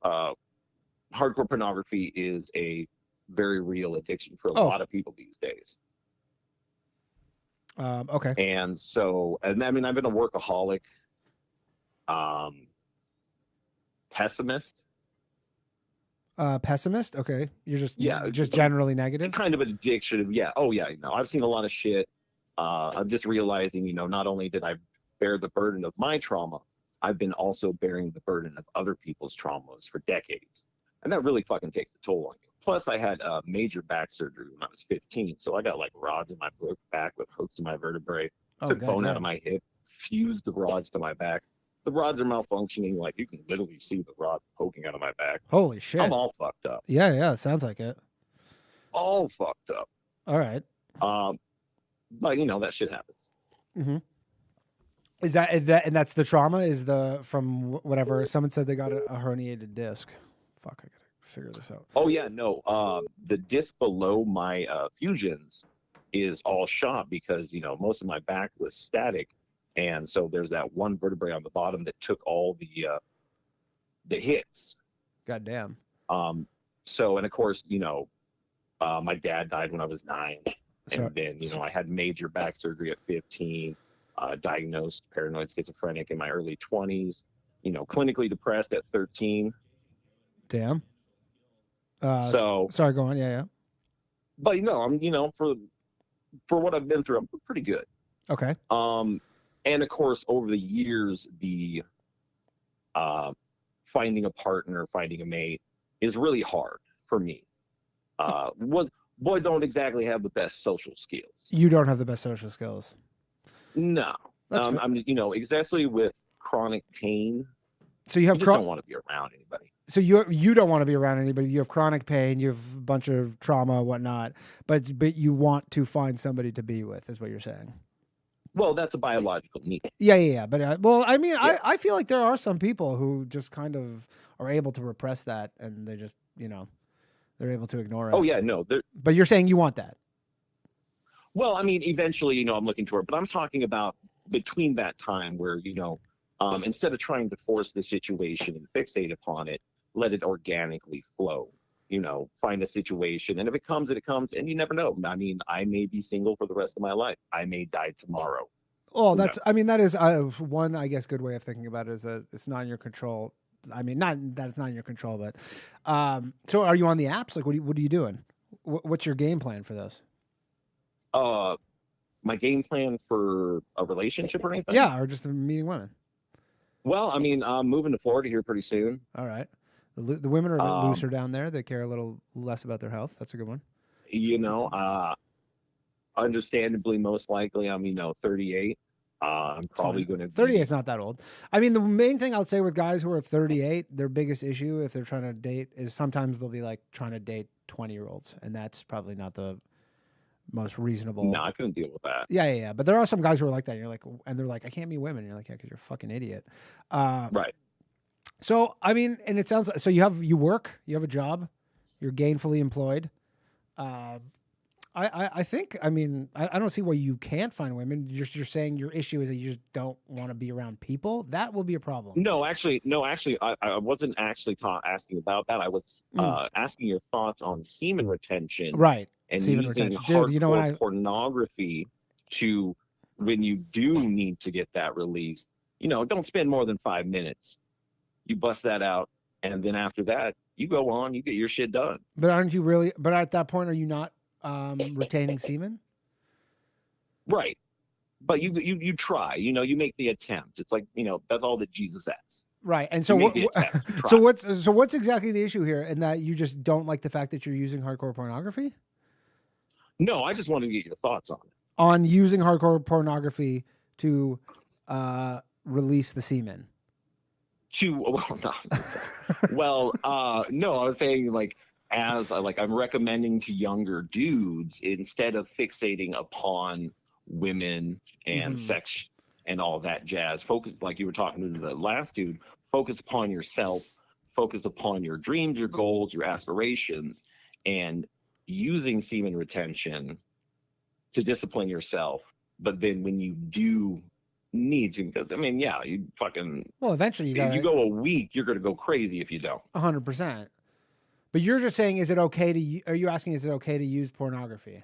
hardcore pornography is a very real addiction for a lot of people these days. Okay. And so, and I mean, I've been a workaholic, pessimist. Pessimist? Okay. You're just generally negative? Kind of an addiction. Yeah. Oh yeah. I've seen a lot of shit. I'm just realizing, not only did I bear the burden of my trauma, I've been also bearing the burden of other people's traumas for decades. And that really fucking takes a toll on you. Plus, I had major back surgery when I was 15, so I got like rods in my back with hooks in my vertebrae, took bone out of my hip, fused the rods to my back. The rods are malfunctioning, like you can literally see the rod poking out of my back. Holy shit. I'm all fucked up. Yeah, it sounds like it. All fucked up. All right. But that shit happens. Mm-hmm. Is that and that's the trauma? Is from whatever someone said they got a herniated disc Fuck, I gotta figure this out. Oh yeah, no. The disc below my fusions is all shot because most of my back was static, and so there's that one vertebrae on the bottom that took all the hits. God damn. So, and of course, my dad died when I was 9, and then I had major back surgery at 15. Diagnosed paranoid schizophrenic in my early 20s. Clinically depressed at 13. Damn. So sorry, go on. Yeah. But I'm for what I've been through, I'm pretty good. Okay. And of course, over the years, the finding a partner, finding a mate is really hard for me. Boy, don't exactly have the best social skills. You don't have the best social skills. No. I'm especially with chronic pain. So you have just don't want to be around anybody. So you don't want to be around anybody. You have chronic pain. You have a bunch of trauma, whatnot. But you want to find somebody to be with, is what you're saying. Well, that's a biological need. Yeah. But I feel like there are some people who just kind of are able to repress that, and they just they're able to ignore it. Oh yeah, no. But you're saying you want that. Well, I mean, eventually, I'm looking toward it, but I'm talking about between that time where instead of trying to force the situation and fixate upon it, let it organically flow. Find a situation, and if it comes, it comes, and you never know. I mean, I may be single for the rest of my life. I may die tomorrow. Well, that is one, I guess, good way of thinking about it is that it's not in your control. I mean, not that it's not in your control, but so are you on the apps? Like, what are you doing? What's your game plan for those? My game plan for a relationship or anything? Yeah, or just meeting women. Well, I mean, I'm moving to Florida here pretty soon. All right. The women are a bit looser down there. They care a little less about their health. That's a good one. Understandably, most likely, I'm 38. I'm probably going to 38 is not that old. I mean, the main thing I'll say with guys who are 38, their biggest issue if they're trying to date is sometimes they'll be like trying to date 20-year-olds, and that's probably not the most reasonable. No, I couldn't deal with that. Yeah. But there are some guys who are like that. And you're like, and they're like, I can't meet women. And you're like, yeah, because you're a fucking idiot. Right. So I mean, and it sounds so you work, you have a job, you're gainfully employed. I think, I mean, I don't see why you can't find women. You're saying your issue is that you just don't want to be around people. That will be a problem. No, actually, I wasn't actually asking about that. I was asking your thoughts on semen retention. Right. And semen using retention. Dude, hardcore pornography to, when you do need to get that released, don't spend more than 5 minutes. You bust that out, and then after that, you go on, you get your shit done. But aren't you really, but at that point, are you not retaining semen? Right. But you try, you make the attempt. It's like, that's all that Jesus asks. Right. And so what's exactly the issue here? And that you just don't like the fact that you're using hardcore pornography? No, I just wanted to get your thoughts on it. On using hardcore pornography to release the semen. No, I was saying I'm recommending to younger dudes, instead of fixating upon women and sex and all that jazz, focus, like you were talking to the last dude, focus upon yourself, focus upon your dreams, your goals, your aspirations, and using semen retention to discipline yourself. But then when you do need to, because you fucking, well, eventually you go a week, you're going to go crazy if you don't. 100%. But you're just saying, is it okay to use pornography?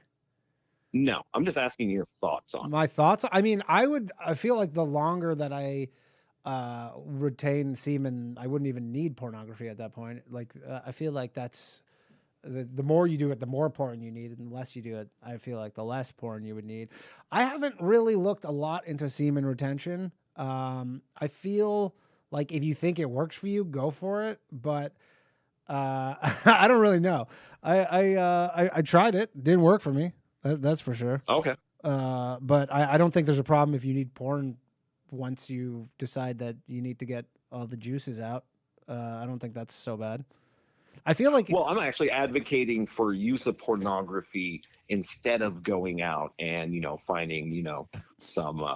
No, I'm just asking your thoughts on my thoughts. I mean, I feel like the longer that I retain semen, I wouldn't even need pornography at that point. Like, I feel like that's the more you do it, the more porn you need, and the less you do it, I feel like the less porn you would need. I haven't really looked a lot into semen retention. I feel like if you think it works for you, go for it. But I don't really know. I tried it. Didn't work for me. That's for sure. Okay. But I don't think there's a problem if you need porn once you decide that you need to get all the juices out. I don't think that's so bad. I feel like... Well, I'm actually advocating for use of pornography instead of going out and, finding, some...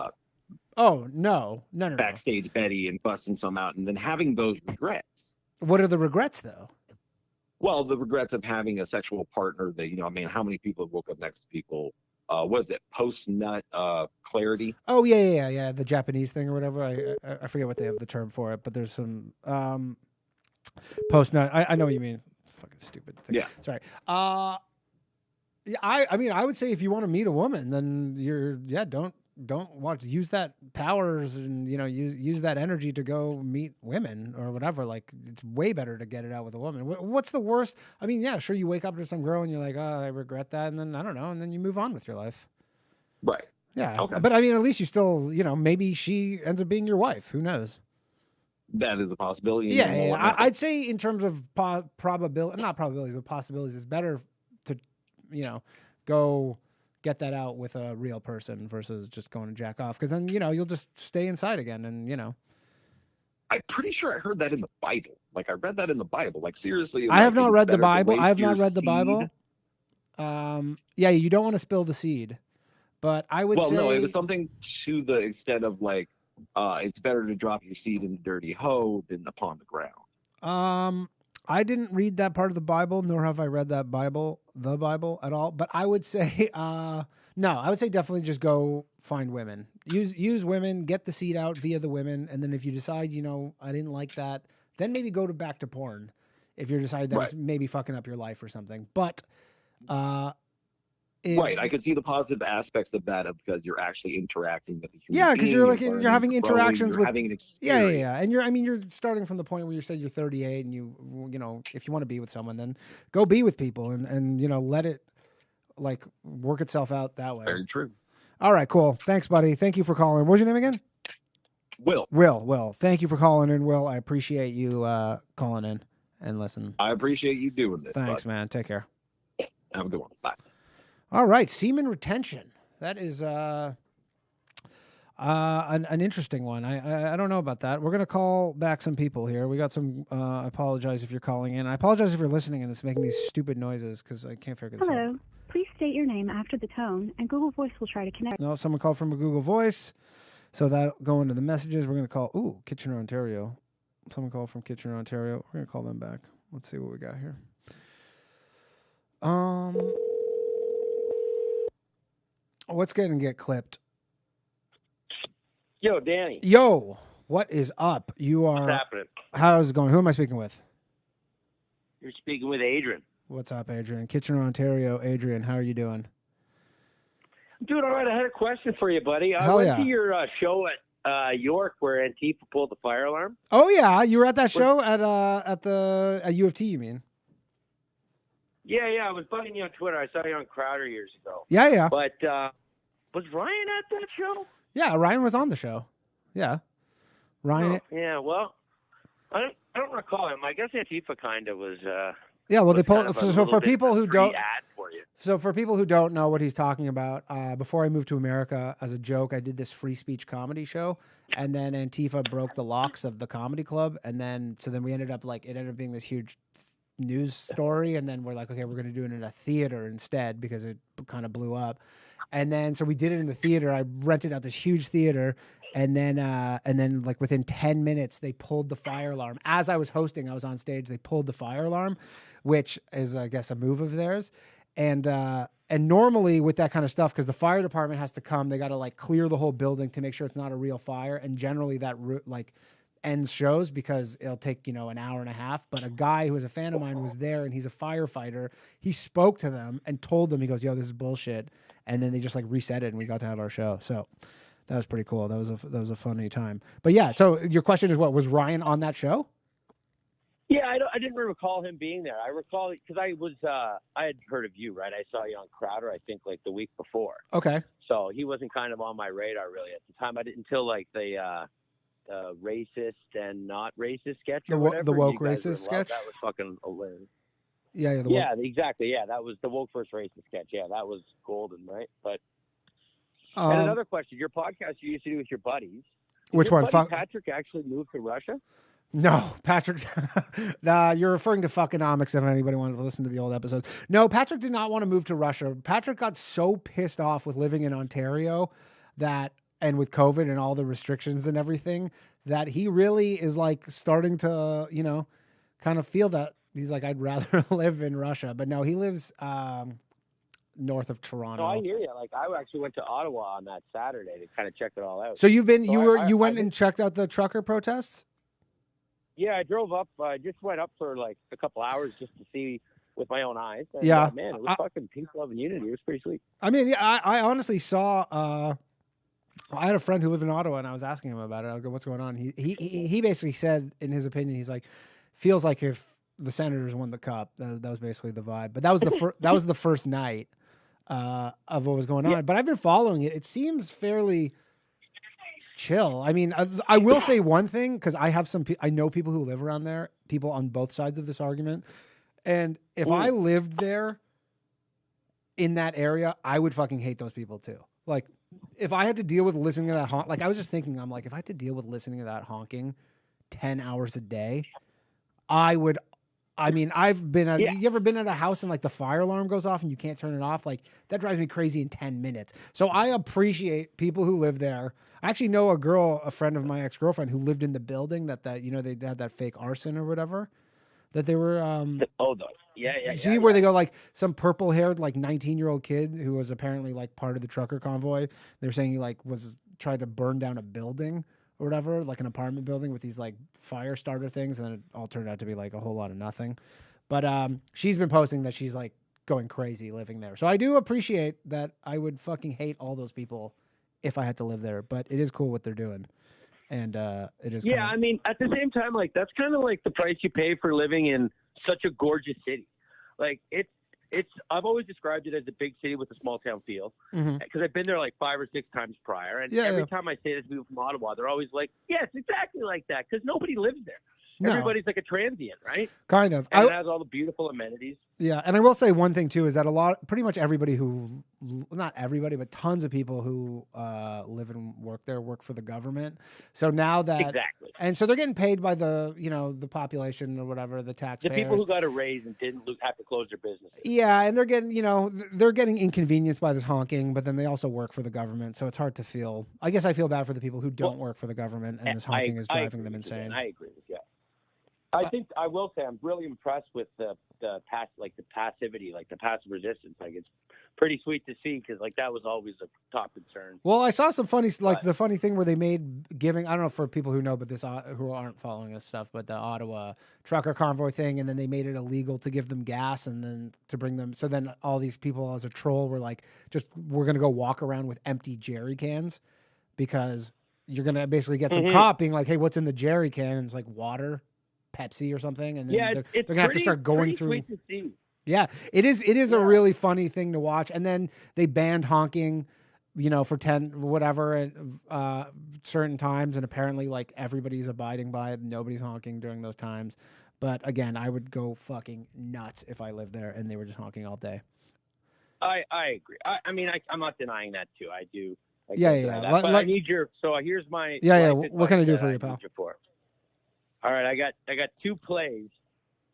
No. Backstage Betty and busting some out and then having those regrets. What are the regrets, though? Well, the regrets of having a sexual partner that, I mean, how many people woke up next to people? Was it post-nut clarity? Oh yeah. The Japanese thing or whatever. I forget what they have the term for it, but there's some post-nut. I know what you mean. Fucking stupid thing. Yeah. Sorry. Yeah, I mean, I would say if you want to meet a woman, then don't want to use that powers and use that energy to go meet women or whatever. Like, it's way better to get it out with a woman. What's the worst? I mean, yeah, sure, you wake up to some girl and you're like, oh, I regret that, and then I don't know, and then you move on with your life. Right. Yeah. Okay. But I mean, at least you still, maybe she ends up being your wife. Who knows? That is a possibility. Yeah. I'd say in terms of probability, not probabilities, but possibilities, it's better to, go get that out with a real person versus just going to jack off. Because then, you'll just stay inside again and, I'm pretty sure I heard that in the Bible. Like, I read that in the Bible. Like, seriously. I have not read the better to Bible. waste I have your not read the seed. Bible. Yeah, you don't want to spill the seed. But I would say... Well, no, it was something to the extent of, like, it's better to drop your seed in a dirty hoe than upon the ground. I didn't read that part of the Bible, nor have I read the Bible at all. But I would say, no, I would say definitely just go find women. Use women, get the seed out via the women. And then if you decide, I didn't like that, then maybe go back to porn. If you decide that's maybe fucking up your life or something. But, right, I could see the positive aspects of that because you're actually interacting with the human yeah, because being, you're like learning, you're having growing, interactions you're with having an experience. yeah, and you're starting from the point where you said you're 38 and if you want to be with someone, then go be with people and let it like work itself out that way. Very true. All right, cool. Thanks, buddy. Thank you for calling. What's your name again? Will. Thank you for calling in, Will. I appreciate you calling in and listening. I appreciate you doing this. Thanks, bud. man. Take care. Have a good one. Bye. All right, semen retention. That is an interesting one. I don't know about that. We're gonna call back some people here. We got some. I apologize if you're calling in. I apologize if you're listening and it's making these stupid noises because I can't figure this out. Hello. Please state your name after the tone, and Google Voice will try to connect. No, someone called from a Google Voice, so that'll go into the messages. We're gonna call. Kitchener, Ontario. Someone called from Kitchener, Ontario. We're gonna call them back. Let's see what we got here. What's going to get clipped? Yo, Danny. Yo, what is up? You are. What's happening? How's it going? Who am I speaking with? You're speaking with Adrian. What's up, Adrian? Kitchener, Ontario. Adrian, how are you doing? I'm doing all right. I had a question for you, buddy. I Hell went yeah. to your show at York where Antifa pulled the fire alarm. Oh yeah, you were at that show at U of T. You mean? Yeah. I was bugging you on Twitter. I saw you on Crowder years ago. Yeah. But was Ryan at that show? Yeah, Ryan was on the show. Yeah, Ryan. Oh, yeah. Well, I don't recall him. I guess Antifa kind of was. Yeah, well, they pulled. kind of a So little for bit people who free don't, ad for you. so for people who don't know what he's talking about, before I moved to America, as a joke, I did this free speech comedy show, and then Antifa broke the locks of the comedy club, and then we ended up it ended up being this huge news story, and then we're like, okay, we're going to do it in a theater instead because it kind of blew up, and then so we did it in the theater. I rented out this huge theater. And then like within 10 minutes, they pulled the fire alarm. As I was hosting, I was on stage. They pulled the fire alarm, which is, I guess, a move of theirs. And normally with that kind of stuff, because the fire department has to come, they got to like clear the whole building to make sure it's not a real fire. And generally that like ends shows because it'll take, an hour and a half. But a guy who was a fan of mine was there, and he's a firefighter. He spoke to them and told them, he goes, yo, this is bullshit. And then they just like reset it, and we got to have our show. So that was pretty cool. That was a funny time. But yeah, so your question is, what was Ryan on that show? Yeah, I didn't recall him being there. I recall because I had heard of you, right? I saw you on Crowder, I think, like the week before. Okay. So he wasn't kind of on my radar really at the time. I didn't until like the racist and not racist sketch. Or whatever. The woke You guys racist were in love. sketch. That was fucking hilarious. Yeah. Exactly. Yeah, that was the woke first racist sketch. Yeah, that was golden, right? But. And another question: your podcast you used to do with your buddies. Which one? Patrick actually moved to Russia? No, Patrick. Nah, you're referring to Fuckonomics if anybody wanted to listen to the old episodes. No, Patrick did not want to move to Russia. Patrick got so pissed off with living in Ontario and with COVID and all the restrictions and everything, that he really is like starting to, kind of feel that He's like, I'd rather live in Russia, but no, he lives north of Toronto. So I hear you. Like I actually went to Ottawa on that Saturday to kind of check it all out. So you've been, So you went and checked out the trucker protests? Yeah, I drove up. I just went up for like a couple hours just to see with my own eyes. And, Yeah. man, it was fucking peace, love, and unity. It was pretty sweet. I mean, yeah, I honestly saw. I had a friend who lived in Ottawa, and I was asking him about it. I go, "What's going on?" He basically said, in his opinion, he's like, feels like if the Senators won the cup, that was basically the vibe. But that was that was the first night of what was going on. Yeah. But I've been following it. It seems fairly chill. I mean, I will say one thing, because I have I know people who live around there, people on both sides of this argument, and if I lived there in that area, I would fucking hate those people too. Like, if I had to deal with listening to that like I was just thinking, I'm like, if I had to deal with listening to that honking 10 hours a day, I would. I mean, I've been at, you ever been at a house and like the fire alarm goes off and you can't turn it off? Like, that drives me crazy in 10 minutes. So I appreciate people who live there. I actually know a friend of my ex-girlfriend who lived in the building that you know, they had that fake arson or whatever that they were, see where they go, like some purple haired, like 19-year-old kid who was apparently like part of the trucker convoy. They were saying he like was tried to burn down a building or whatever, like an apartment building with these like fire starter things, and then it all turned out to be like a whole lot of nothing. But she's been posting that she's like going crazy living there. So I do appreciate that. I would fucking hate all those people if I had to live there, but it is cool what they're doing. And it is I mean, at the same time, like that's kind of like the price you pay for living in such a gorgeous city. Like it's I've always described it as a big city with a small town feel, because I've been there like 5 or 6 times prior, and every time I say this to people from Ottawa, they're always like, "Yes, exactly like that," because nobody lives there. No. Everybody's like a transient, right? Kind of. And it has all the beautiful amenities. Yeah, and I will say one thing too is that pretty much everybody who, not everybody, but tons of people who live and work there work for the government. So now that and so they're getting paid by the the population or whatever, the taxpayers. The people who got a raise and didn't have to close their business. Yeah, and they're getting inconvenienced by this honking, but then they also work for the government, so it's hard to feel. I guess I feel bad for the people who don't work for the government, and this honking is driving them insane. I agree with you. I think I will say I'm really impressed with the passivity, like the passive resistance. Like it's pretty sweet to see, because like that was always a top concern. Well, I saw some funny, like the funny thing where they made giving, I don't know for people who know, but who aren't following this stuff, but the Ottawa trucker convoy thing, and then they made it illegal to give them gas and then to bring them. So then all these people as a troll were like, we're going to go walk around with empty jerry cans, because you're going to basically get some cop being like, hey, what's in the jerry can? And it's like water, Pepsi or something, and then they're gonna have to start going through. Sweet to see. Yeah, it is a really funny thing to watch. And then they banned honking, for 10 whatever at certain times, and apparently like everybody's abiding by it. Nobody's honking during those times. But again, I would go fucking nuts if I lived there and they were just honking all day. I agree. I mean, I'm not denying that too. I do. Yeah. But I need your. So here's my. Yeah. What can I do for you, pal? All right, I got 2 plays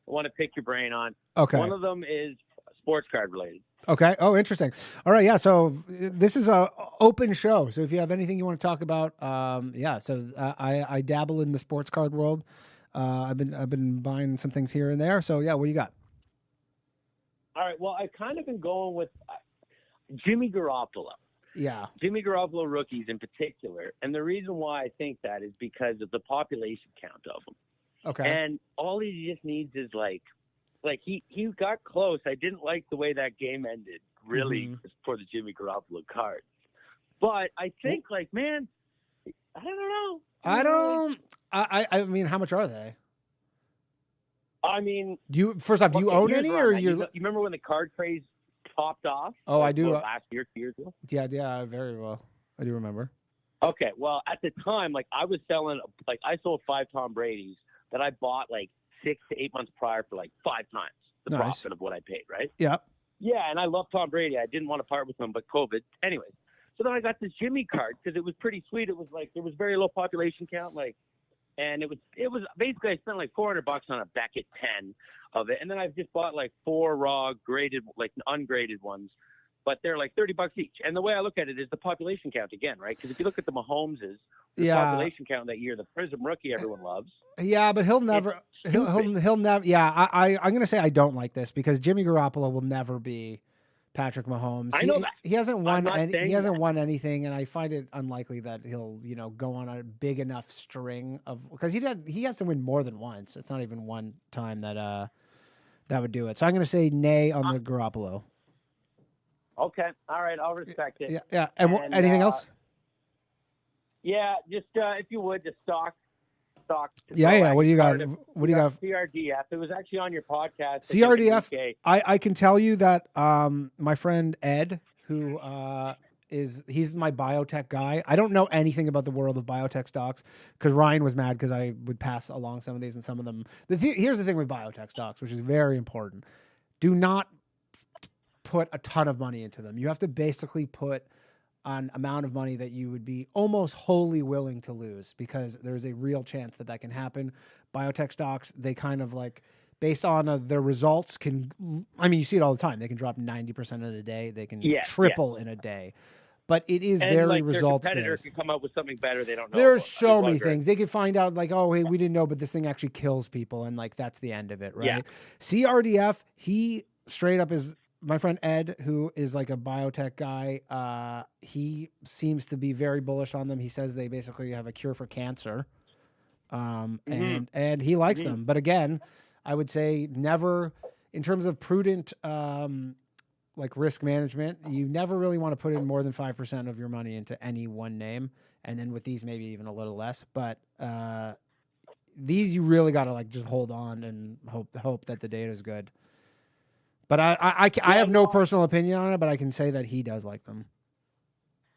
I want to pick your brain on. Okay. One of them is sports card related. Okay. Oh, interesting. All right. Yeah. So this is a open show. So if you have anything you want to talk about, So I dabble in the sports card world. I've been buying some things here and there. So yeah, what do you got? All right. Well, I've kind of been going with Jimmy Garoppolo. Yeah. Jimmy Garoppolo rookies in particular. And the reason why I think that is because of the population count of them. Okay. And all he just needs is like he got close. I didn't like the way that game ended, really, for the Jimmy Garoppolo card. But I think man, I don't know. I mean, how much are they? I mean, do you own any, or you remember when the card craze popped off? Oh, I do. Last year, 2 years ago? Yeah, very well. I do remember. Okay, well, at the time, I was selling, I sold 5 Tom Brady's that I bought 6 to 8 months prior for 5 times the profit of what I paid, right? Yeah. Yeah, and I love Tom Brady. I didn't want to part with him, but COVID. Anyways, so then I got this Jimmy card because it was pretty sweet. It was there was very low population count, and it was basically I spent $400 on a Beckett 10 of it, and then I've just bought 4 raw graded ungraded ones but they're like $30 each. And the way I look at it is the population count again, right? Because if you look at the Mahomeses, the population count that year, the Prism rookie everyone loves. Yeah, but he'll never. He'll never. Yeah, I'm gonna say I don't like this because Jimmy Garoppolo will never be Patrick Mahomes. I know that. He hasn't won. He hasn't that. won anything, and I find it unlikely that he'll go on a big enough string of because he has to win more than once. It's not even one time that that would do it. So I'm gonna say nay on the Garoppolo. Okay, all right, I'll respect it. Yeah. And anything else? Yeah, just if you would, just stock. Yeah. What do you got? What do you got? CRDF. It was actually on your podcast. CRDF. I can tell you that my friend Ed, who he's my biotech guy. I don't know anything about the world of biotech stocks because Ryan was mad because I would pass along some of these and some of them. Here's the thing with biotech stocks, which is very important. Do not put a ton of money into them. You have to basically put an amount of money that you would be almost wholly willing to lose because there's a real chance that can happen. Biotech stocks, they kind of like based on their results you see it all the time. They can drop 90% in a day. They can triple in a day. But it is very results based. Their competitor can come up with something better they don't know. There's so many things. They could find out like, oh, hey, we didn't know, but this thing actually kills people. And like, that's the end of it, right? Yeah. CRDF, he straight up is my friend Ed, who is like a biotech guy. He seems to be very bullish on them. He says they basically have a cure for cancer. And he likes them. But again, I would say never in terms of prudent, like risk management, you never really want to put in more than 5% of your money into any one name. And then with these, maybe even a little less, but, these you really got to like just hold on and hope that the data is good. But I have no personal opinion on it, but I can say that he does like them.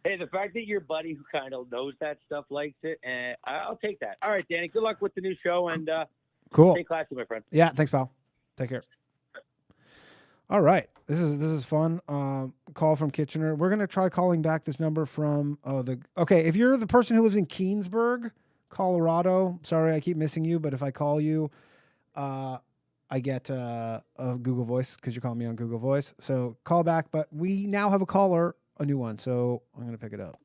Hey, the fact that your buddy who kind of knows that stuff likes it, and I'll take that. All right, Danny, good luck with the new show, and cool. Stay classy, my friend. Yeah, thanks, pal. Take care. All right, this is fun. Call from Kitchener. We're gonna try calling back this number from okay. If you're the person who lives in Keensburg, Colorado, sorry I keep missing you, but if I call you, I get a Google Voice because you're calling me on Google Voice. So call back, but we now have a caller, a new one. So I'm going to pick it up.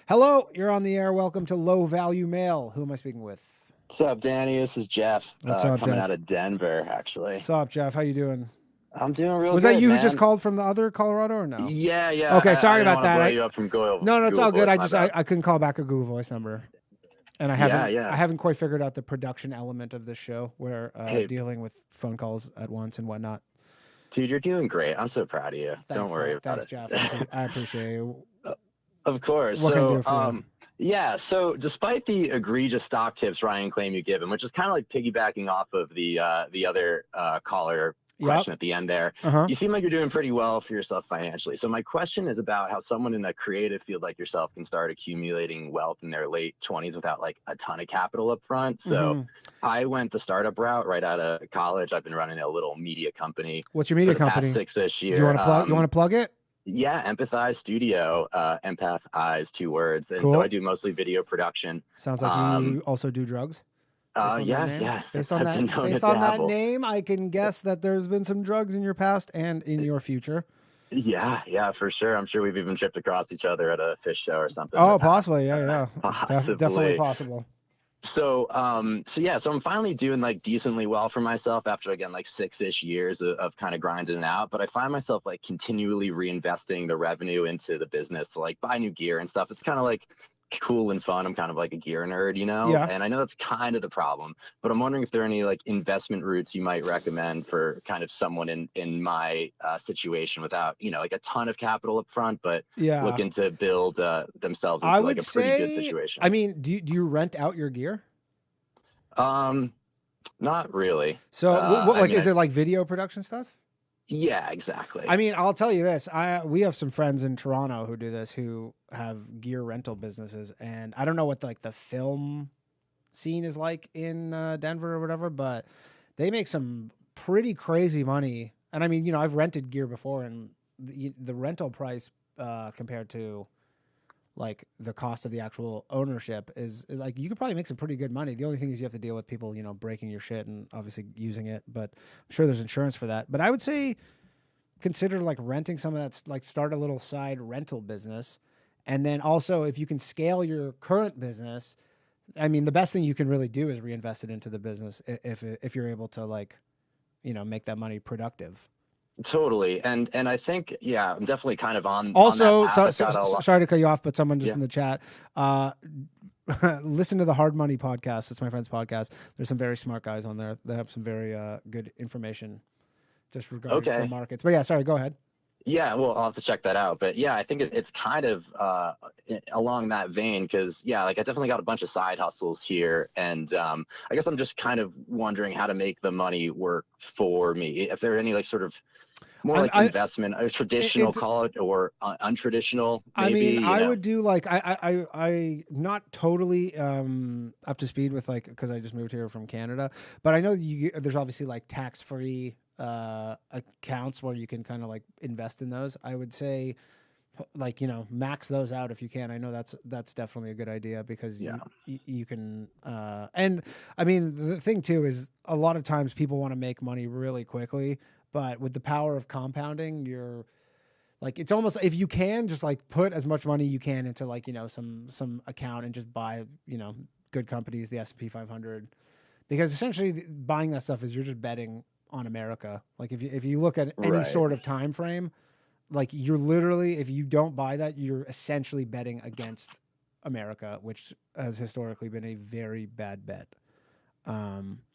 Hello, you're on the air. Welcome to Low Value Mail. Who am I speaking with? What's up, Danny? This is Jeff. What's up, coming Jeff? out of Denver, actually. What's up, Jeff? How you doing? I'm doing real good. Was that you man. who just called from the other Colorado or no? Yeah. Okay, sorry about that. I you up from Google, no, it's all good. Voice, I couldn't call back a Google Voice number. And I haven't quite figured out the production element of this show where dealing with phone calls at once and whatnot. Dude, you're doing great. I'm so proud of you. Thanks, Don't worry about Thanks, it. Jeff. I appreciate you. Of course. What can I do for you? Yeah, so despite the egregious stock tips Ryan claimed you give him, which is kind of like piggybacking off of the other caller question at the end there, you seem like you're doing pretty well for yourself financially. So my question is about how someone in a creative field like yourself can start accumulating wealth in their late 20s without like a ton of capital up front. So I went the startup route right out of college. I've been running a little media company. What's your media for the company? Past 6-ish years. Do you want to plug? You want to plug it? Yeah, Empathize Studio, Empath Eyes, 2 words. And Cool. so I do mostly video production. Sounds like you also do drugs. Yeah. Based on that name, I can guess that there's been some drugs in your past and in your future. Yeah, for sure. I'm sure we've even tripped across each other at a fish show or something. Oh, possibly. Yeah. Possibly. Definitely possible. So I'm finally doing like decently well for myself after, again, like 6-ish years of kind of grinding it out. But I find myself like continually reinvesting the revenue into the business to like buy new gear and stuff. It's kind of like cool and fun. I'm kind of like a gear nerd, Yeah. And I know that's kind of the problem, but I'm wondering if there are any like investment routes you might recommend for kind of someone in my situation without, like a ton of capital up front, but looking to build themselves into like a pretty good situation. I mean, do you rent out your gear? Not really. So is it like video production stuff? Yeah, exactly. I mean, I'll tell you this. We have some friends in Toronto who do this, who have gear rental businesses, and I don't know what the film scene is like in Denver or whatever, but they make some pretty crazy money. And I mean, I've rented gear before, and the rental price compared to like the cost of the actual ownership is like you could probably make some pretty good money. The only thing is you have to deal with people, breaking your shit and obviously using it, but I'm sure there's insurance for that. But I would say consider like renting some of that, like start a little side rental business. And then also if you can scale your current business, I mean, the best thing you can really do is reinvest it into the business if you're able to like, make that money productive. Totally. And I think, yeah, I'm definitely kind of on Also, on that path. sorry to cut you off, but someone just in the chat, listen to the Hard Money podcast. It's my friend's podcast. There's some very smart guys on there that have some very good information just regarding the markets. But yeah, sorry, go ahead. Yeah, well, I'll have to check that out. But yeah, I think it's kind of along that vein because, yeah, like I definitely got a bunch of side hustles here. And I guess I'm just kind of wondering how to make the money work for me. If there are any like sort of more like investment, traditional call it, or untraditional, maybe. I mean, I would do like, I not totally up to speed with like, because I just moved here from Canada, but I know there's obviously like tax-free accounts where you can kind of like invest in those. I would say like, max those out if you can. I know that's definitely a good idea because you can, and I mean, the thing too is a lot of times people want to make money really quickly, but with the power of compounding, you're like, it's almost, if you can just like put as much money you can into like, some account and just buy, good companies, the S&P 500, because essentially buying that stuff is you're just betting on America. Like if you look at any sort of time frame, like you're literally, if you don't buy that, you're essentially betting against America, which has historically been a very bad bet.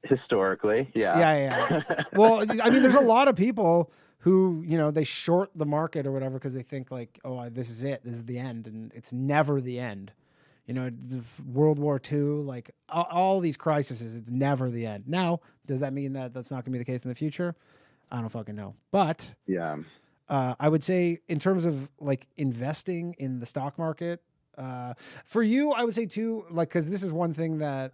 Historically, yeah. Yeah. Well, I mean, there's a lot of people who, they short the market or whatever because they think like, oh, this is it, this is the end, and it's never the end. World War II, like all these crises, it's never the end. Now, does that mean that that's not going to be the case in the future? I don't fucking know. But yeah, I would say in terms of like investing in the stock market, for you, I would say too, like, because this is one thing that,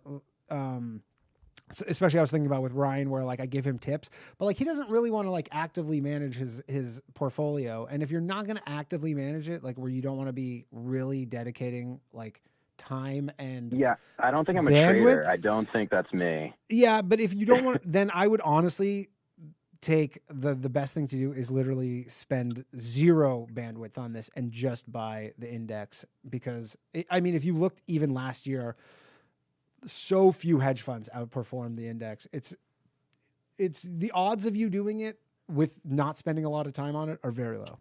especially I was thinking about with Ryan, where like I give him tips, but like he doesn't really want to like actively manage his portfolio. And if you're not going to actively manage it, like where you don't want to be really dedicating like time and I don't think I'm a bandwidth. trader. I don't think that's me. Yeah, but if you don't want, then I would honestly take the best thing to do is literally spend zero bandwidth on this and just buy the index, because I mean, if you looked even last year, so few hedge funds outperformed the index. It's the odds of you doing it with not spending a lot of time on it are very low.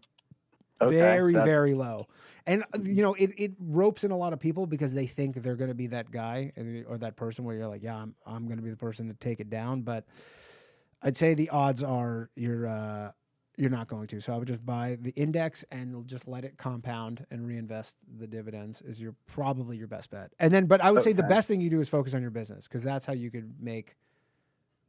Okay, very low. And it ropes in a lot of people because they think they're going to be that guy or that person where you're like, yeah, I'm going to be the person to take it down. But I'd say the odds are you're not going to. So I would just buy the index and just let it compound and reinvest the dividends is probably your best bet. And then, but I would say the best thing you do is focus on your business, because that's how you could make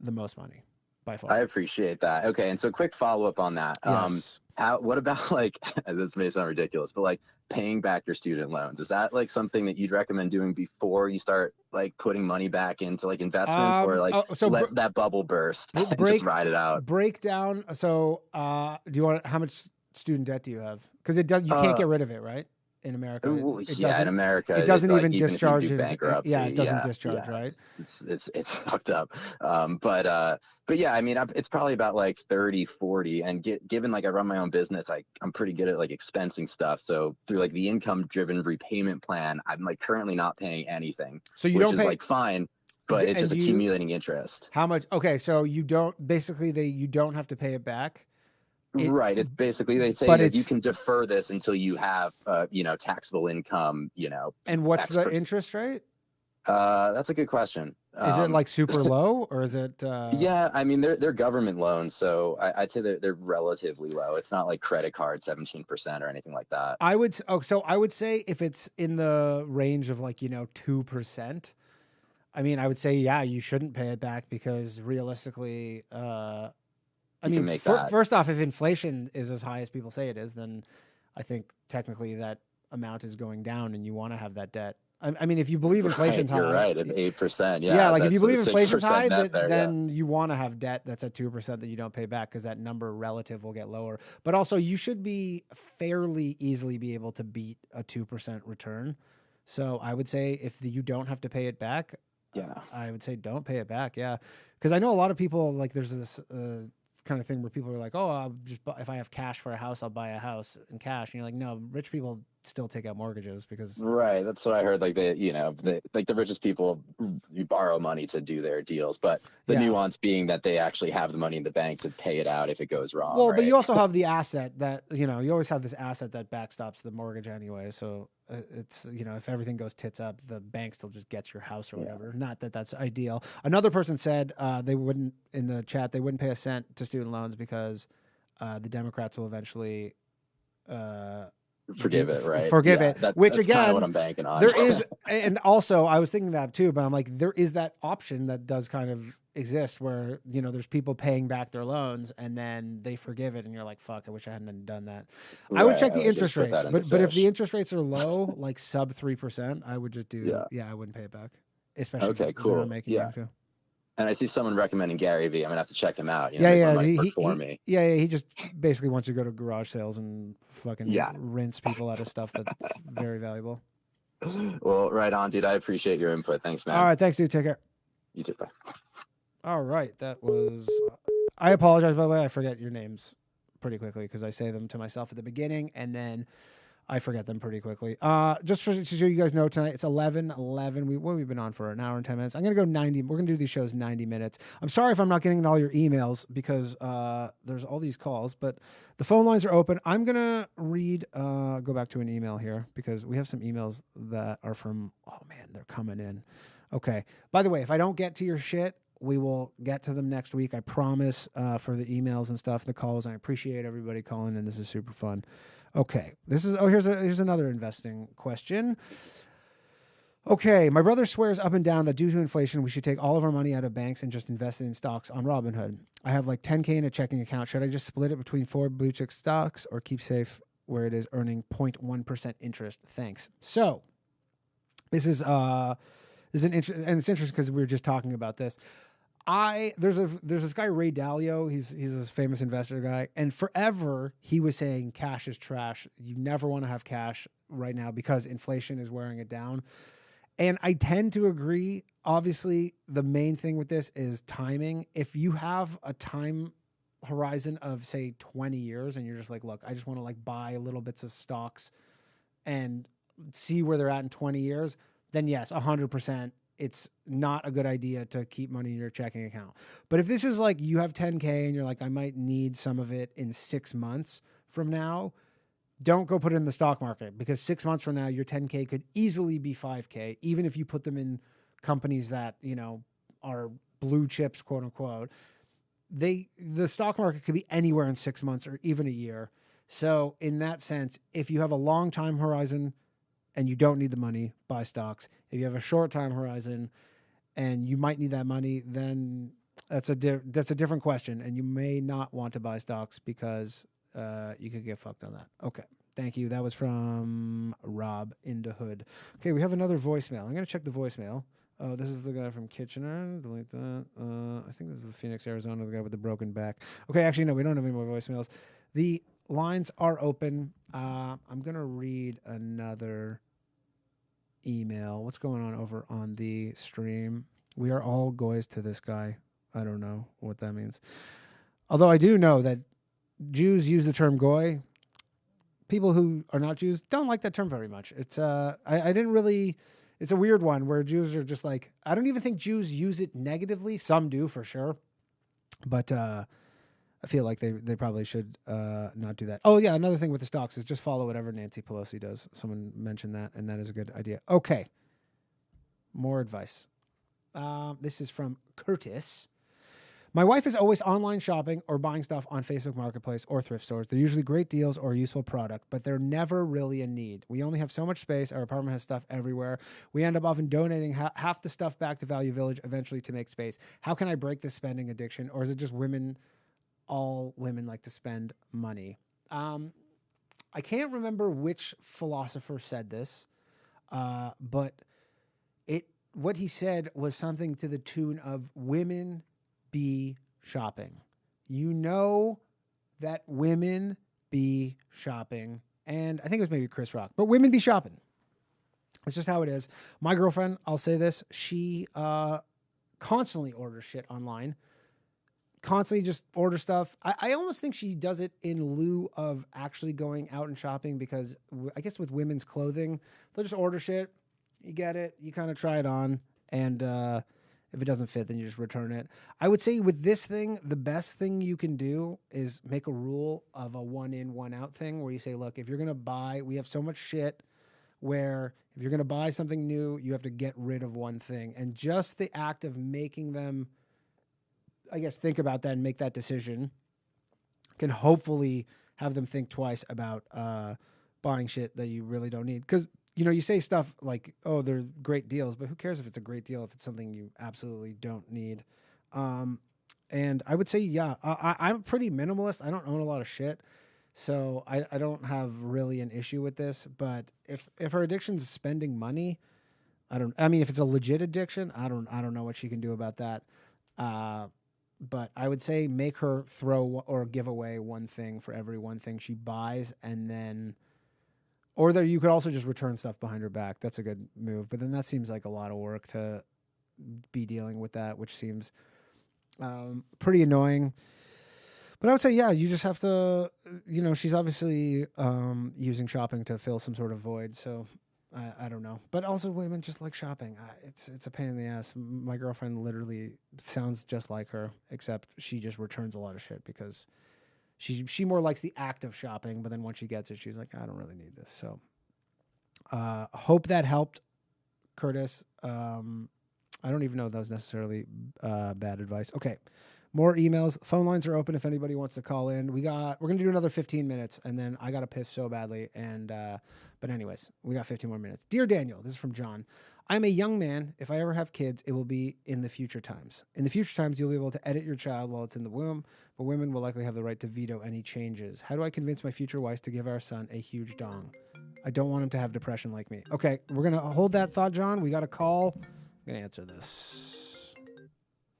the most money by far. I appreciate that. Okay. And so quick follow-up on that. Yes. What about like, this may sound ridiculous, but like paying back your student loans, is that like something that you'd recommend doing before you start like putting money back into like investments, or like let that bubble burst and just ride it out? Break down. So how much student debt do you have? Because you can't get rid of it, right? In America, in America, it doesn't even like, discharge. Even bankruptcy. Yeah, it doesn't discharge, right? It's fucked up. But yeah, I mean, it's probably about like 30-40, and given like I run my own business, I'm pretty good at like expensing stuff. So through like the income-driven repayment plan, I'm like currently not paying anything. So you which don't is pay, like fine, but it's just accumulating interest. How much? Okay, so you don't you don't have to pay it back. Right. It's basically, they say that you can defer this until you have, taxable income, And what's the interest rate? That's a good question. Is it like super low, or is it? Yeah, I mean, they're government loans, so I'd say they're relatively low. It's not like credit card 17% or anything like that. I would say if it's in the range of like 2%. I mean, I would say you shouldn't pay it back, because realistically, I mean, first off, if inflation is as high as people say it is, then I think technically that amount is going down, and you want to have that debt. I mean, if you believe inflation's high, you're right, at 8%. Yeah, like if you believe inflation's high, then you want to have debt that's at 2% that you don't pay back, because that number relative will get lower. But also, you should be fairly easily be able to beat a 2% return. So I would say if you don't have to pay it back, I would say don't pay it back. Yeah, because I know a lot of people, like there's this kind of thing where people are like, oh, if I have cash for a house, I'll buy a house in cash. And you're like, no, rich people still take out mortgages because. Right. That's what I heard. Like the richest people, you borrow money to do their deals, but the nuance being that they actually have the money in the bank to pay it out if it goes wrong. Well, right? but you also have the asset that, you always have this asset that backstops the mortgage anyway. So it's, if everything goes tits up, the bank still just gets your house or whatever. Not that that's ideal. Another person said they wouldn't, in the chat, they wouldn't pay a cent to student loans because the Democrats will eventually forgive it, right? Forgive it. Which that's again, what I'm banking on. There is, and also I was thinking that too, but I'm like, there is that option that does kind of exist where, there's people paying back their loans and then they forgive it and you're like, fuck, I wish I hadn't done that. I would check the interest rates, but if the interest rates are low, like sub 3%, I would just do, I wouldn't pay it back. Especially if they're not making you too. And I see someone recommending Gary Vee. I'm gonna have to check him out. He just basically wants you to go to garage sales and fucking rinse people out of stuff that's very valuable. Well, right on, dude. I appreciate your input. Thanks, man. All right, thanks, dude. Take care. You too. Bye. All right, that was. I apologize, by the way. I forget your names pretty quickly because I say them to myself at the beginning and then I forget them pretty quickly. Just to show you guys know, tonight it's 11:11. We've been on for an hour and 10 minutes. I'm gonna go 90. We're gonna do these shows 90 minutes. I'm sorry if I'm not getting all your emails because there's all these calls, but the phone lines are open. I'm gonna read. Go back to an email here because we have some emails that are from. Oh man, they're coming in. Okay. By the way, if I don't get to your shit, we will get to them next week. I promise. For the emails and stuff, the calls. I appreciate everybody calling in. This is super fun. Okay, here's another investing question. Okay, my brother swears up and down that due to inflation, we should take all of our money out of banks and just invest it in stocks on Robinhood. I have like $10K in a checking account. Should I just split it between 4 blue chip stocks or keep safe where it is earning 0.1% interest? Thanks. So this is and it's interesting because we were just talking about this. There's this guy Ray Dalio. He's this famous investor guy, and forever he was saying cash is trash. You never want to have cash right now because inflation is wearing it down. And I tend to agree. Obviously, the main thing with this is timing. If you have a time horizon of say 20 years, and you're just like, look, I just want to like buy little bits of stocks and see where they're at in 20 years, then yes, 100%. It's not a good idea to keep money in your checking account. But if this is like you have 10K and you're like, I might need some of it in 6 months from now, don't go put it in the stock market because 6 months from now, your 10K could easily be 5K, even if you put them in companies that, are blue chips, quote unquote. The stock market could be anywhere in 6 months or even a year. So in that sense, if you have a long time horizon and you don't need the money, buy stocks. If you have a short time horizon and you might need that money, then that's a different question. And you may not want to buy stocks because you could get fucked on that. Okay. Thank you. That was from Rob in the Hood. Okay, we have another voicemail. I'm going to check the voicemail. Oh, this is the guy from Kitchener. Delete that. I think this is the Phoenix, Arizona, the guy with the broken back. Okay, actually, no, we don't have any more voicemails. The lines are open. I'm going to read another email. What's going on over on the stream? We are all goys to this guy. I don't know what that means. Although I do know that Jews use the term goy. People who are not Jews don't like that term very much. It's I didn't really. It's a weird one where Jews are just like, I don't even think Jews use it negatively. Some do for sure, but I feel like they probably should not do that. Oh, yeah, another thing with the stocks is just follow whatever Nancy Pelosi does. Someone mentioned that, and that is a good idea. Okay, more advice. This is from Curtis. My wife is always online shopping or buying stuff on Facebook Marketplace or thrift stores. They're usually great deals or a useful product, but they're never really a need. We only have so much space. Our apartment has stuff everywhere. We end up often donating half the stuff back to Value Village eventually to make space. How can I break this spending addiction, or is it just all women like to spend money? I can't remember which philosopher said this, but what he said was something to the tune of women be shopping. You know that women be shopping. And I think it was maybe Chris Rock, but women be shopping. It's just how it is. My girlfriend, I'll say this, she constantly orders shit online. constantly just order stuff. I almost think she does it in lieu of actually going out and shopping because I guess with women's clothing, they'll just order shit. You get it. You kind of try it on. And if it doesn't fit, then you just return it. I would say with this thing, the best thing you can do is make a rule of a one in, one out thing where you say, look, if you're going to buy, we have so much shit where if you're going to buy something new, you have to get rid of one thing. And just the act of making them, I guess, think about that and make that decision can hopefully have them think twice about buying shit that you really don't need. Because, you know, you say stuff like, oh, they're great deals, but who cares if it's a great deal if it's something you absolutely don't need? And I would say, yeah, I'm pretty minimalist. I don't own a lot of shit. So I don't have really an issue with this. But if her addiction is spending money, I mean, if it's a legit addiction, I don't know what she can do about that. But I would say make her throw or give away one thing for every one thing she buys, and then, or that you could also just return stuff behind her back. That's a good move. But then that seems like a lot of work to be dealing with that, which seems pretty annoying. But I would say, yeah, you just have to, you know, she's obviously using shopping to fill some sort of void. So I don't know. But also women just like shopping. It's a pain in the ass. My girlfriend literally sounds just like her, except she just returns a lot of shit because she more likes the act of shopping. But then once she gets it, she's like, I don't really need this. So hope that helped, Curtis. I don't even know if that was necessarily bad advice. Okay. More emails. Phone lines are open if anybody wants to call in. We're going to do another 15 minutes, and then I got to piss so badly. But anyways, we got 15 more minutes. Dear Daniel, this is from John. I'm a young man. If I ever have kids, it will be in the future times. In the future times, you'll be able to edit your child while it's in the womb, but women will likely have the right to veto any changes. How do I convince my future wife to give our son a huge dong? I don't want him to have depression like me. Okay, we're going to hold that thought, John. We got a call. I'm going to answer this.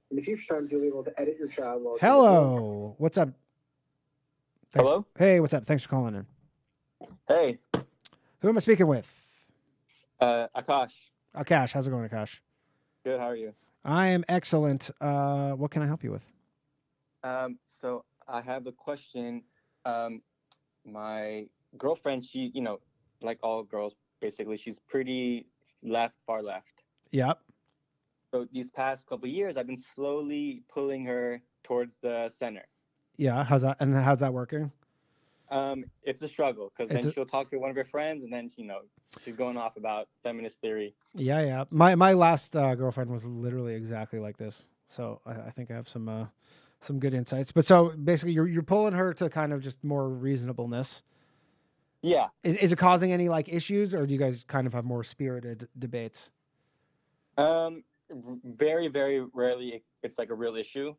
In the future times, you'll be able to edit your child while. Hello. What's up? Hello? Hey, what's up? Thanks for calling in. Hey. Who am I speaking with? Akash. Akash. How's it going, Akash? Good. How are you? I am excellent. What can I help you with? So I have a question. My girlfriend, she, you know, like all girls, basically, she's pretty far left. Yep. So these past couple of years, I've been slowly pulling her towards the center. Yeah. How's that working? It's a struggle because then she'll talk to one of her friends, and then she's going off about feminist theory. Yeah. My last girlfriend was literally exactly like this. So I think I have some good insights. But so basically, you're pulling her to kind of just more reasonableness. Yeah. Is it causing any like issues, or do you guys kind of have more spirited debates? Very, very rarely it's like a real issue.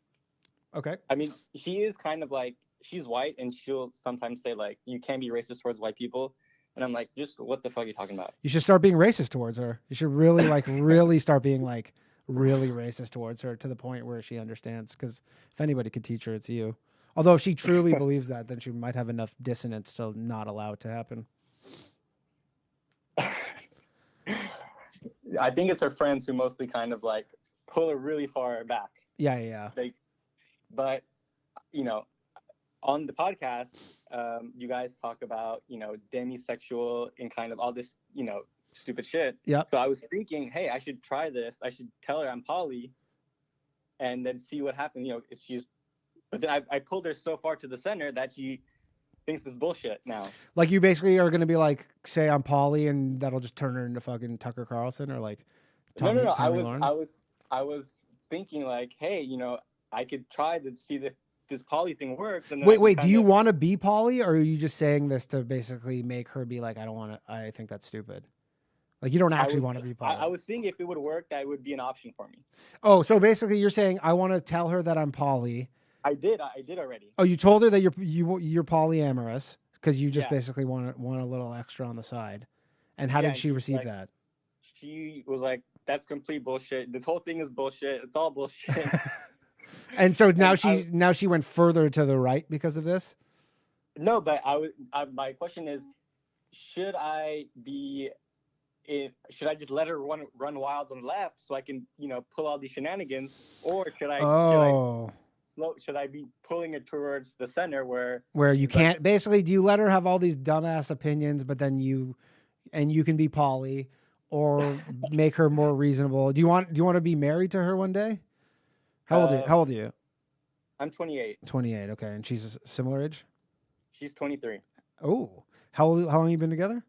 Okay. I mean, she is kind of like, she's white, and she'll sometimes say like, you can't be racist towards white people. And I'm like, just what the fuck are you talking about? You should start being racist towards her. You should really start being like really racist towards her to the point where she understands. Because if anybody could teach her, it's you. Although if she truly believes that, then she might have enough dissonance to not allow it to happen. I think it's her friends who mostly kind of like pull her really far back. Yeah. But, on the podcast, you guys talk about, demisexual and kind of all this, stupid shit. Yeah. So I was thinking, hey, I should try this. I should tell her I'm poly and then see what happens. But then I pulled her so far to the center that she thinks it's bullshit now. Like you basically are going to be like, say I'm poly, and that'll just turn her into fucking Tucker Carlson or like Tommy, No. Tommy Lauren? I was thinking like, hey, I could try to see if this poly thing works. And wait, do you want to be poly, or are you just saying this to basically make her be like, I think that's stupid? Like you don't actually want to be poly. I was seeing if it would work, that would be an option for me. Oh, so basically you're saying I want to tell her that I'm poly. I did already. Oh, you told her that you're polyamorous because you just basically want a little extra on the side. And how did she receive that? She was like, "That's complete bullshit. This whole thing is bullshit. It's all bullshit." And so now she went further to the right because of this. No, but my question is, should I just let her run wild on the left so I can pull all these shenanigans, or should I should I be pulling it towards the center where you can't basically, do you let her have all these dumbass opinions, but then you can be poly, or make her more reasonable? Do you want to be married to her one day? How old are you? I'm 28. 28. Okay. And she's a similar age? She's 23. Oh, how long have you been together?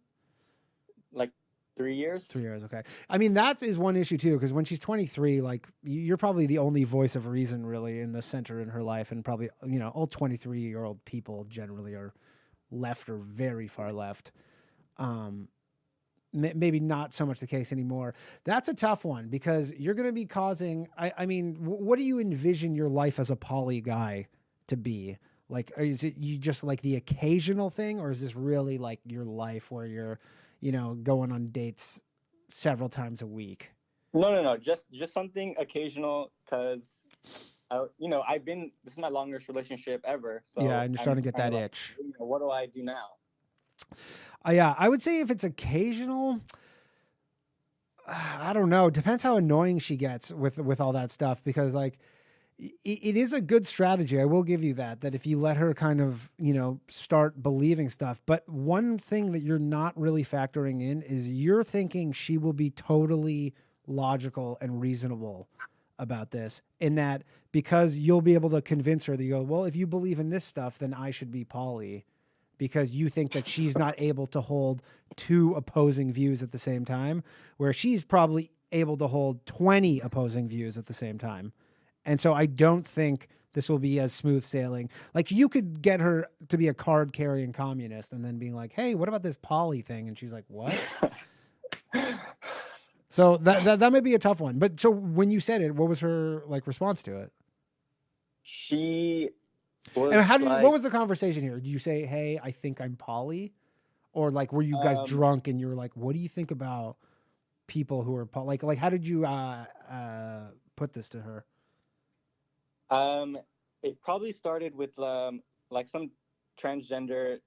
Like 3 years. 3 years. Okay. I mean, that is one issue too, because when she's 23, like you're probably the only voice of reason really in the center in her life. And probably, all 23-year-old people generally are left or very far left. Maybe not so much the case anymore. That's a tough one because you're going to be causing, I mean, what do you envision your life as a poly guy to be? Like, is it you just like the occasional thing, or is this really like your life where you're, going on dates several times a week? No. Just something occasional because, this is my longest relationship ever. So yeah, and you're starting to get that itch. What do I do now? Yeah, I would say if it's occasional, I don't know. It depends how annoying she gets with all that stuff, because like it is a good strategy. I will give you that if you let her kind of, start believing stuff. But one thing that you're not really factoring in is you're thinking she will be totally logical and reasonable about this, in that because you'll be able to convince her that you go, well, if you believe in this stuff, then I should be poly, because you think that she's not able to hold two opposing views at the same time, where she's probably able to hold 20 opposing views at the same time. And so I don't think this will be as smooth sailing. Like, you could get her to be a card carrying communist and then being like, hey, what about this poly thing? And she's like, what? So that may be a tough one. But so when you said it, what was her like response to it? She was and what was the conversation here? Did you say, hey, I think I'm poly? Or like, were you guys drunk and you were like, what do you think about people who are poly? Like how did you put this to her? It probably started with like some transgender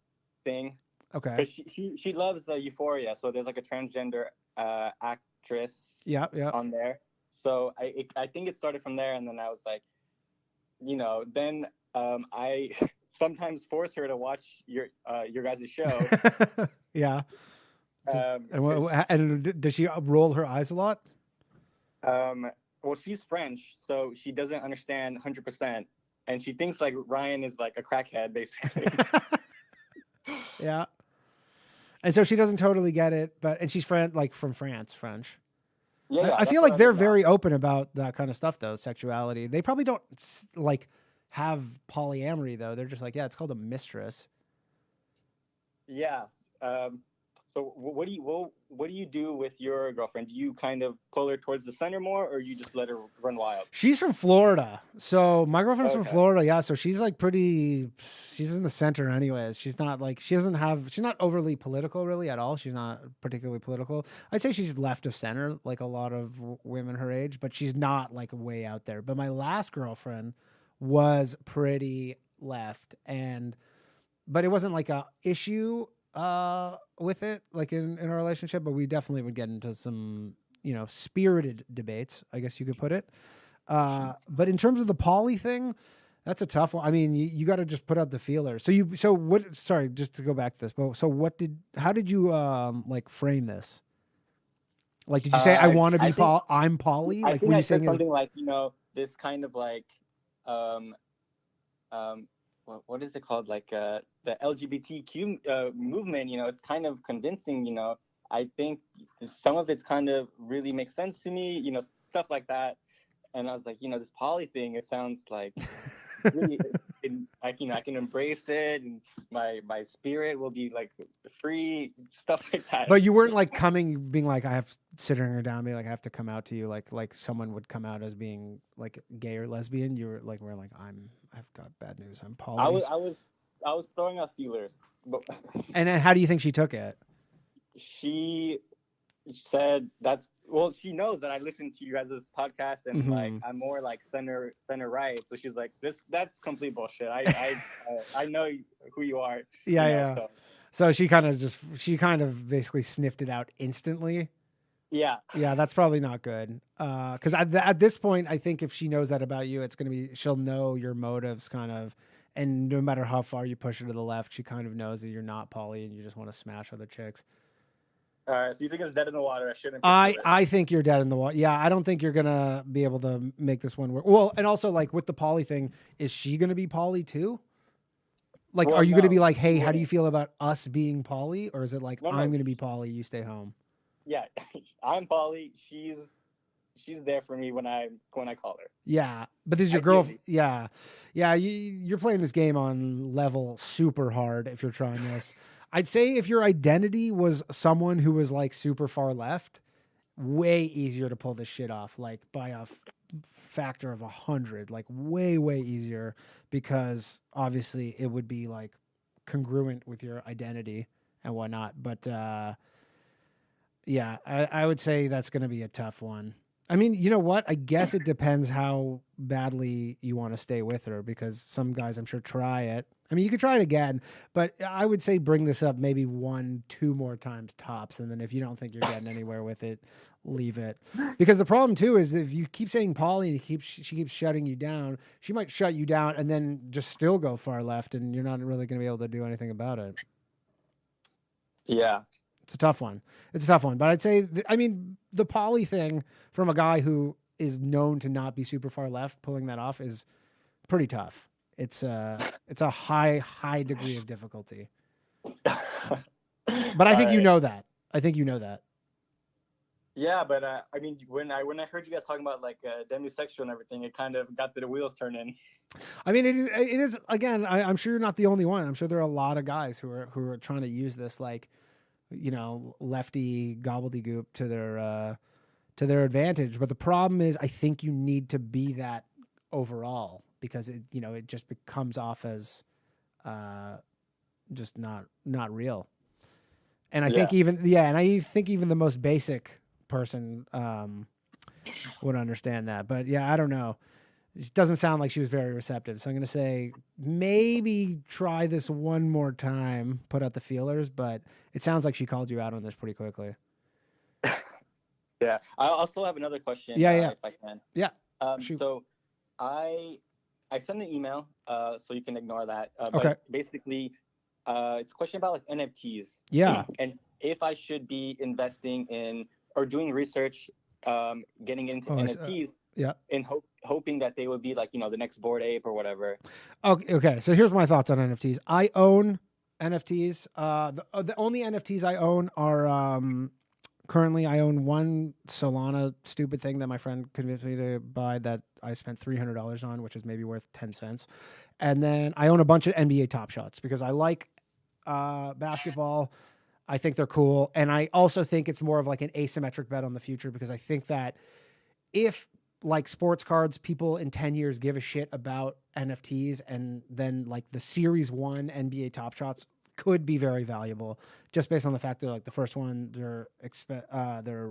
thing. Okay. 'Cause she loves Euphoria, so there's like a transgender actress. Yeah. On there. So I think it started from there, and then I was like, then I sometimes force her to watch your guys' show. Yeah. And does she roll her eyes a lot? Well, she's French, so she doesn't understand 100%, and she thinks like Ryan is like a crackhead, basically. Yeah. And so she doesn't totally get it, and she's from France, French. Yeah, I feel like they're very open about that kind of stuff, though, sexuality. They probably don't like have polyamory, though. They're just like, yeah, it's called a mistress. Yeah. So what do you do with your girlfriend? Do you kind of pull her towards the center more, or you just let her run wild? She's from Florida. So my girlfriend's from Florida. Yeah. So she's like she's in the center anyways. She's not overly political really at all. She's not particularly political. I'd say she's left of center, like a lot of women her age, but she's not like way out there. But my last girlfriend was pretty left, but it wasn't like a issue with it, like in our relationship, but we definitely would get into some, spirited debates, I guess you could put it. But in terms of the poly thing, that's a tough one. I mean, you got to just put out the feeler. Sorry, just to go back to this, but so how did you like frame this? Like, did you say, I want to be I'm poly? I Like, think were I you said saying something like, this kind of like, what is it called? Like the LGBTQ movement, it's kind of convincing, I think some of it's kind of really makes sense to me, stuff like that. And I was like, this poly thing, it sounds like really, I can embrace it, and my spirit will be like free, stuff like that. But you weren't like being like, I have sitting her down, being like, I have to come out to you, like someone would come out as being like gay or lesbian. You were like, I've got bad news. I'm poly. I was throwing out feelers. But and then how do you think she took it? She said she knows that I listen to you guys' podcast, and like I'm more like center right. So she's like, that's complete bullshit. I know who you are. Yeah. So she kind of basically sniffed it out instantly. Yeah. Yeah, that's probably not good. Because at this point, I think if she knows that about you, it's going to be, she'll know your motives kind of. And no matter how far you push her to the left, she kind of knows that you're not poly and you just want to smash other chicks. All right. So you think it's dead in the water? I shouldn't. I think you're dead in the water. Yeah, I don't think you're going to be able to make this one work. Well, and also like with the poly thing, is she going to be poly too? Like, Well, are you going to no, be like, hey, she how do you wouldn't. feel about us being poly? Or is it like, No, no. I'm going to be poly, you stay home? Yeah, I'm poly. She's there for me when I call her. Yeah, but this is your girl. Ideally. Yeah, yeah. You're playing this game on level super hard if you're trying this. I'd say if your identity was someone who was like super far left, way easier to pull this shit off, like by a factor of 100, like way easier, because obviously it would be like congruent with your identity and whatnot. But yeah, I would say that's going to be a tough one. I mean, you know what? I guess it depends how badly you want to stay with her, because some guys, I'm sure, try it. I mean, you could try it again, but I would say bring this up maybe 1-2 more times tops. And then if you don't think you're getting anywhere with it, leave it. Because the problem too is if you keep saying Polly and she keeps shutting you down, she might shut you down and then just still go far left, and you're not really going to be able to do anything about it. Yeah. It's a tough one. It's a tough one. But I'd say, I mean, the poly thing from a guy who is known to not be super far left, pulling that off is pretty tough. It's a high degree of difficulty. But I think you know that. I think you know that. Yeah, but I mean, when I heard you guys talking about like demisexual and everything, it kind of got the wheels turning. I mean, it is again. I'm sure you're not the only one. I'm sure there are a lot of guys who are trying to use this like, you know, lefty gobbledygook to their advantage. But the problem is, I think you need to be that overall, because it just comes off as just not real. And I think even the most basic person would understand that. But yeah, I don't know. It doesn't sound like she was very receptive. So I'm going to say maybe try this one more time, put out the feelers, but it sounds like she called you out on this pretty quickly. Yeah. I also have another question. Yeah. If I can. Yeah. So I sent an email, so you can ignore that. Okay. But basically, it's a question about like NFTs. Yeah. And if I should be investing in or doing research, getting into NFTs. Yeah. And hoping that they would be like, the next Bored Ape or whatever. Okay. So here's my thoughts on NFTs. I own NFTs. The only NFTs I own are currently I own one Solana stupid thing that my friend convinced me to buy that I spent $300 on, which is maybe worth 10 cents. And then I own a bunch of NBA Top Shots because I like basketball. I think they're cool. And I also think it's more of like an asymmetric bet on the future, because I think that if like sports cards, people in 10 years give a shit about NFTs, and then like the Series 1 NBA Top Shots could be very valuable just based on the fact they're like the first one, they're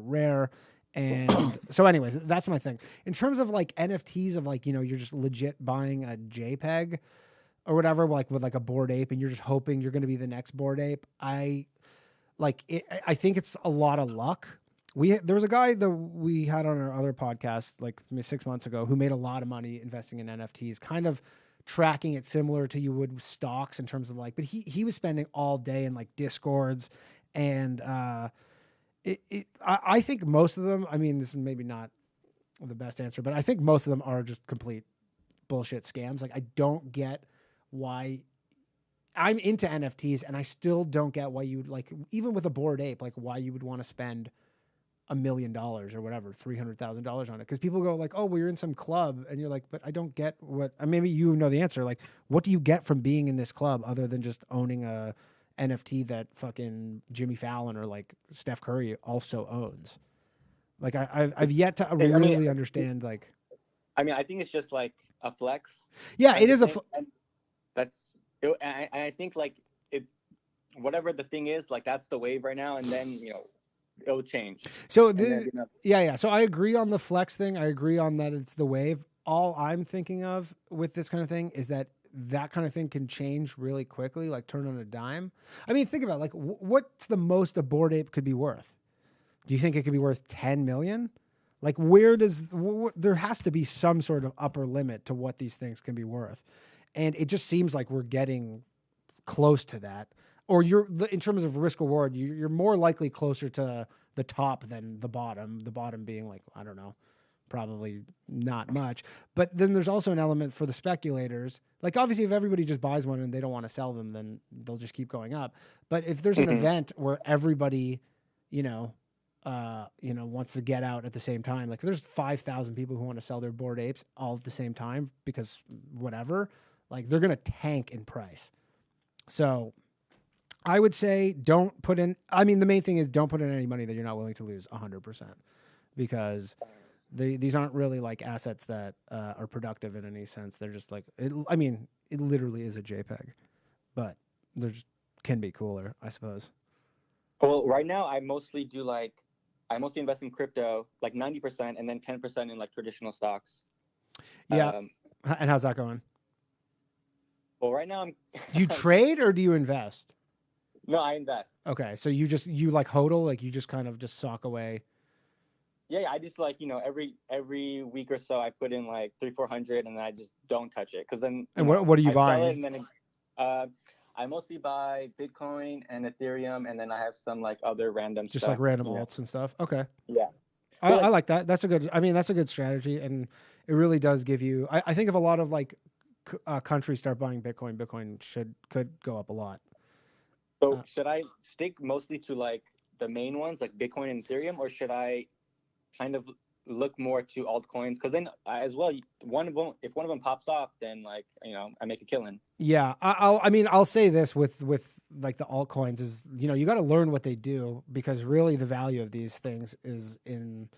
rare. And so anyways, that's my thing. In terms of like NFTs of like, you're just legit buying a JPEG or whatever, like with like a Bored Ape, and you're just hoping you're going to be the next Bored Ape. I think it's a lot of luck. There was a guy that we had on our other podcast like 6 months ago who made a lot of money investing in NFTs, kind of tracking it similar to you would with stocks in terms of like, but he was spending all day in like Discords, and I think most of them, I mean, this is maybe not the best answer, but I think most of them are just complete bullshit scams. Like, I don't get why. I'm into NFTs, and I still don't get why you like, even with a Bored Ape, like why you would want to spend $1 million or whatever, $300,000 on it. Because people go like, oh, well, you're in some club, and you're like, but I don't get what. Maybe you know the answer. Like, what do you get from being in this club other than just owning a NFT that fucking Jimmy Fallon or like Steph Curry also owns? Like, I've yet to really understand. Like, I mean, I think it's just like a flex. Yeah, it is a. I think like it, whatever the thing is, like that's the wave right now, and then it'll change. So yeah. So I agree on the flex thing. I agree on that it's the wave. All I'm thinking of with this kind of thing is that kind of thing can change really quickly, like turn on a dime. I mean, think about it, like what's the most a Bored Ape could be worth? Do you think it could be worth 10 million? Like, where does there has to be some sort of upper limit to what these things can be worth, and it just seems like we're getting close to that. Or you're in terms of risk reward, you're more likely closer to the top than the bottom. The bottom being like, I don't know, probably not much. But then there's also an element for the speculators. Like, obviously, if everybody just buys one and they don't want to sell them, then they'll just keep going up. But if there's an event where everybody, wants to get out at the same time, like if there's 5,000 people who want to sell their Bored Apes all at the same time because whatever, like they're going to tank in price. So I would say the main thing is don't put in any money that you're not willing to lose 100%, because these aren't really like assets that are productive in any sense. They're just like, it literally is a JPEG, but there's can be cooler, I suppose. Well, right now I mostly invest in crypto, like 90%, and then 10% in like traditional stocks. Yeah. And how's that going? Well, right now Do you trade or do you invest? No, I invest. Okay, so you like hodl, like you just kind of just sock away. Yeah, I just like, every week or so I put in like 300-400 and I just don't touch it, because then. And what are you buying? Sell it, and then I mostly buy Bitcoin and Ethereum, and then I have some like other random Just stuff. like random alts and stuff. Okay. Yeah. I like that. That's a good strategy, and it really does give you. I think if a lot of like countries start buying Bitcoin could go up a lot. So should I stick mostly to like the main ones like Bitcoin and Ethereum, or should I kind of look more to altcoins? Because then as well, if one of them pops off, then like I make a killing. Yeah, I'll say this with like the altcoins is, you got to learn what they do, because really the value of these things is in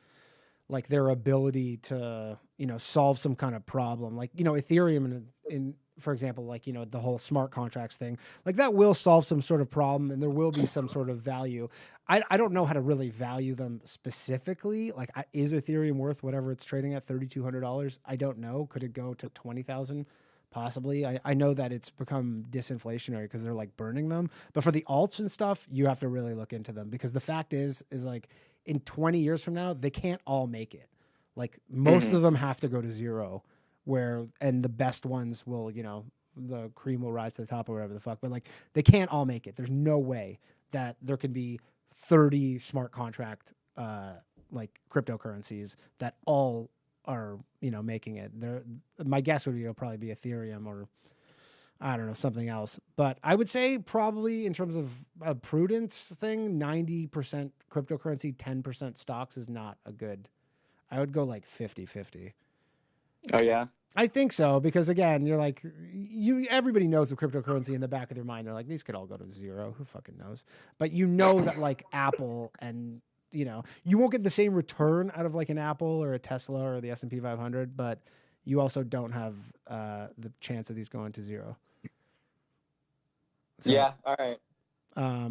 like their ability to, solve some kind of problem. Like, Ethereum in for example, like, the whole smart contracts thing, like that will solve some sort of problem and there will be some sort of value. I don't know how to really value them specifically. Like, is Ethereum worth whatever it's trading at, $3,200? I don't know. Could it go to 20,000? Possibly. I know that it's become disinflationary because they're like burning them. But for the alts and stuff, you have to really look into them, because the fact is like in 20 years from now, they can't all make it. Like most of them have to go to zero, and the best ones will, the cream will rise to the top or whatever the fuck. But like they can't all make it. There's no way that there can be 30 smart contract like cryptocurrencies that all are making it. My guess would be it'll probably be Ethereum or I don't know, something else. But I would say probably in terms of a prudence thing, 90% cryptocurrency, 10% stocks is not a good. I would go like 50-50. Oh yeah. I think so, because again, you're like everybody knows the cryptocurrency in the back of their mind. They're like, these could all go to zero. Who fucking knows? But that like Apple and you won't get the same return out of like an Apple or a Tesla or the S&P 500, but you also don't have the chance of these going to zero. So, yeah. All right.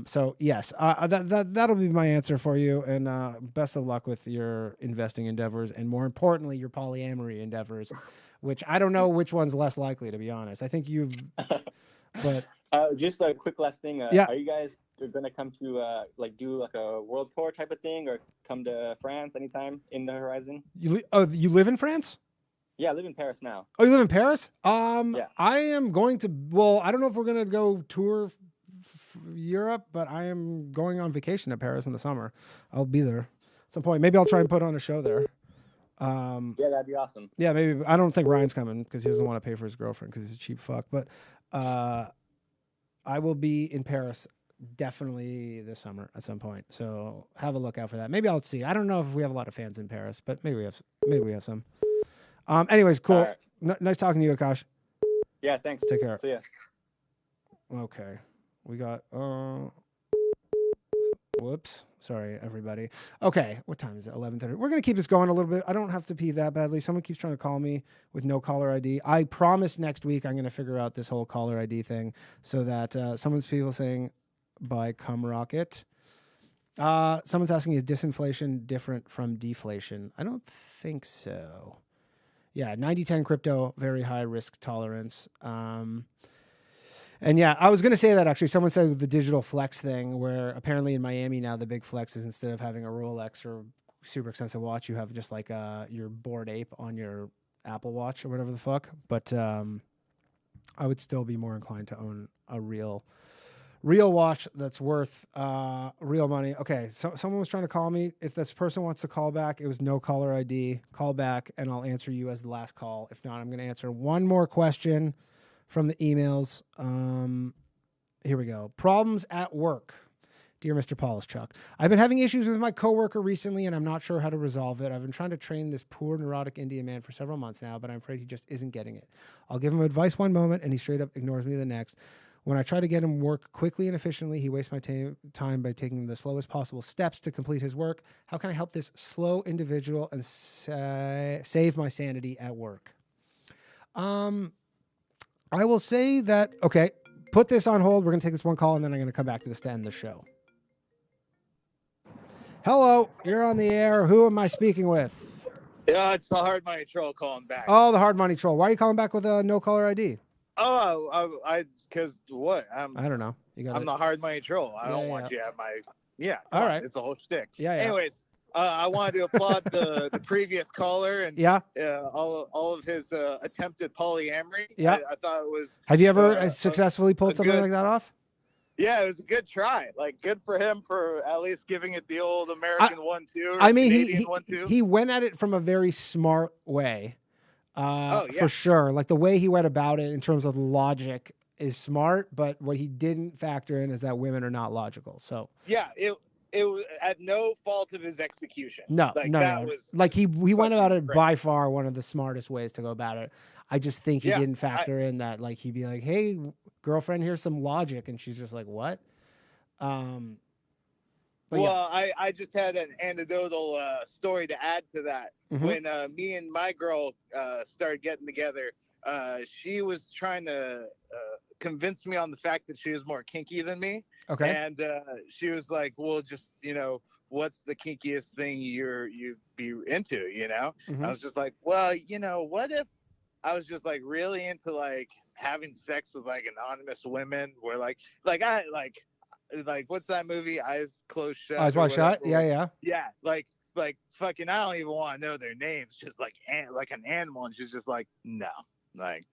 So yes, that'll be my answer for you. And best of luck with your investing endeavors, and more importantly, your polyamory endeavors, which I don't know which one's less likely, to be honest. I think but just a quick last thing. Yeah. Are you guys going to come to like do like a world tour type of thing, or come to France anytime in the horizon? You live in France? Yeah, I live in Paris now. Oh, you live in Paris? Yeah. I am going to. Well, I don't know if we're going to go tour Europe, but I am going on vacation to Paris in the summer. I'll be there at some point. Maybe I'll try and put on a show there. Yeah, that'd be awesome. Yeah, maybe. I don't think Ryan's coming because he doesn't want to pay for his girlfriend because he's a cheap fuck. But I will be in Paris definitely this summer at some point. So have a look out for that. Maybe I'll see. I don't know if we have a lot of fans in Paris, but maybe we have some. Anyways, cool. Right. Nice talking to you, Akash. Yeah, thanks. Take care. See ya. Okay. We got whoops. Sorry, everybody. Okay, what time is it? 11:30. We're going to keep this going a little bit. I don't have to pee that badly. Someone keeps trying to call me with no caller ID. I promise next week I'm going to figure out this whole caller ID thing so that someone's people saying buy cum rocket. Someone's asking, is disinflation different from deflation? I don't think so. Yeah, 90-10 crypto, very high risk tolerance. And yeah, I was going to say that actually. Someone said with the digital flex thing, where apparently in Miami now the big flex is instead of having a Rolex or super expensive watch, you have just like your Bored Ape on your Apple Watch or whatever the fuck. But I would still be more inclined to own a real watch that's worth real money. Okay, so someone was trying to call me. If this person wants to call back, it was no caller ID. Call back, and I'll answer you as the last call. If not, I'm going to answer one more question from the emails. Here we go. Problems at work. Dear Mr. Polishchuk, I've been having issues with my coworker recently, and I'm not sure how to resolve it. I've been trying to train this poor neurotic Indian man for several months now, but I'm afraid he just isn't getting it. I'll give him advice one moment, and he straight up ignores me the next. When I try to get him work quickly and efficiently, he wastes my time by taking the slowest possible steps to complete his work. How can I help this slow individual and save my sanity at work? I will say that, okay, put this on hold. We're going to take this one call, and then I'm going to come back to this to end the show. Hello, you're on the air. Who am I speaking with? Yeah, it's the hard money troll calling back. Oh, the hard money troll. Why are you calling back with a no caller ID? Oh, because what? I don't know. I'm the hard money troll. I don't want you to have my. Yeah. All right. It's a whole shtick. Yeah. Anyways, I wanted to applaud the previous caller and all of his attempted polyamory. Yeah. I thought it was. Have you ever successfully pulled something like that off? Yeah, it was a good try. Like, good for him for at least giving it the old American 1-2. I mean, he went at it from a very smart way. For sure. Like the way he went about it in terms of logic is smart, but what he didn't factor in is that women are not logical. So yeah, it was at no fault of his execution. No. Like he went about it great. by far one of the smartest ways to go about it. I just think he didn't factor in that, like, he'd be like, "Hey, girlfriend, here's some logic," and she's just like, "What?" I just had an anecdotal story to add to that. Mm-hmm. When me and my girl started getting together, she was trying to convince me on the fact that she was more kinky than me. Okay. And she was like, "Well, just, what's the kinkiest thing you'd be into, Mm-hmm. I was just like, well, what if I was just like really into like having sex with like anonymous women where like what's that movie? Eyes Closed Shut. Eyes Wide Shut? Yeah. Yeah. Like fucking, I don't even want to know their names. Just like an animal. And she's just like, no, like,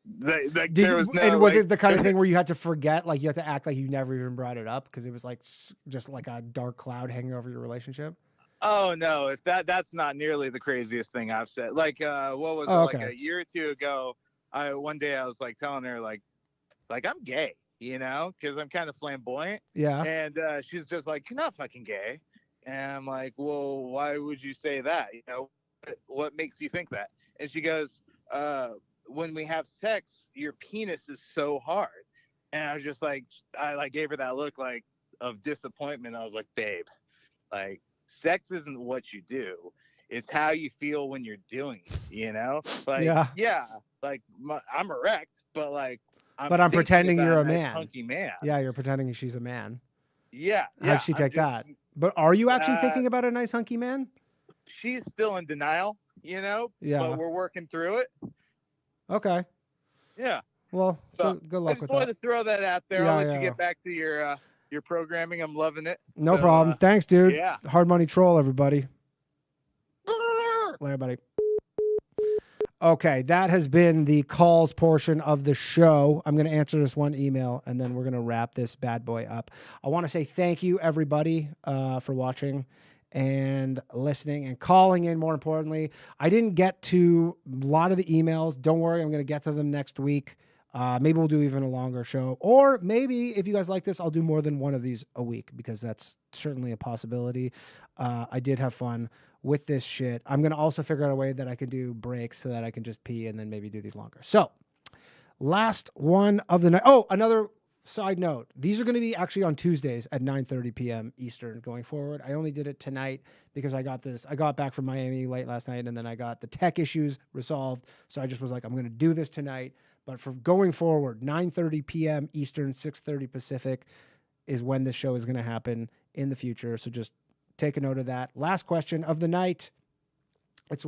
there was no. And was it the kind of thing where you had to forget, like you had to act like you never even brought it up because it was like just like a dark cloud hanging over your relationship? Oh no, if that's not nearly the craziest thing I've said. Like what was it, like a year or two ago? One day I was like telling her like I'm gay, because I'm kind of flamboyant. Yeah. And she's just like, "You're not fucking gay." And I'm like, "Well, why would you say that? What makes you think that?" And she goes, "When we have sex, your penis is so hard." And I was just like, I gave her that look like of disappointment. I was like, "Babe, like, sex isn't what you do. It's how you feel when you're doing it, Like, like I'm erect, but like, I'm pretending you're a nice man. Hunky man. Yeah, you're pretending she's a man. Yeah. How'd she take that? But are you actually thinking about a nice hunky man? She's still in denial, Yeah. But we're working through it. Okay. Yeah. Well, so good luck with that. I just wanted to throw that out there. Yeah, I'll let you get back to your programming. I'm loving it. No problem. Thanks, dude. Yeah. Hard money troll, everybody. Later, buddy. Okay, that has been the calls portion of the show. I'm going to answer this one email, and then we're going to wrap this bad boy up. I want to say thank you, everybody, for watching and listening and calling in, more importantly. I didn't get to a lot of the emails. Don't worry, I'm going to get to them next week. Maybe we'll do even a longer show. Or maybe, if you guys like this, I'll do more than one of these a week, because that's certainly a possibility. I did have fun with this shit. I'm going to also figure out a way that I can do breaks so that I can just pee and then maybe do these longer. So, last one of the night. Oh, another side note. These are going to be actually on Tuesdays at 9:30 p.m. Eastern going forward. I only did it tonight because I got back from Miami late last night, and then I got the tech issues resolved. So I just was like, I'm going to do this tonight. But for going forward, 9:30 p.m. Eastern, 6:30 Pacific is when this show is going to happen in the future. So just take a note of that. Last question of the night.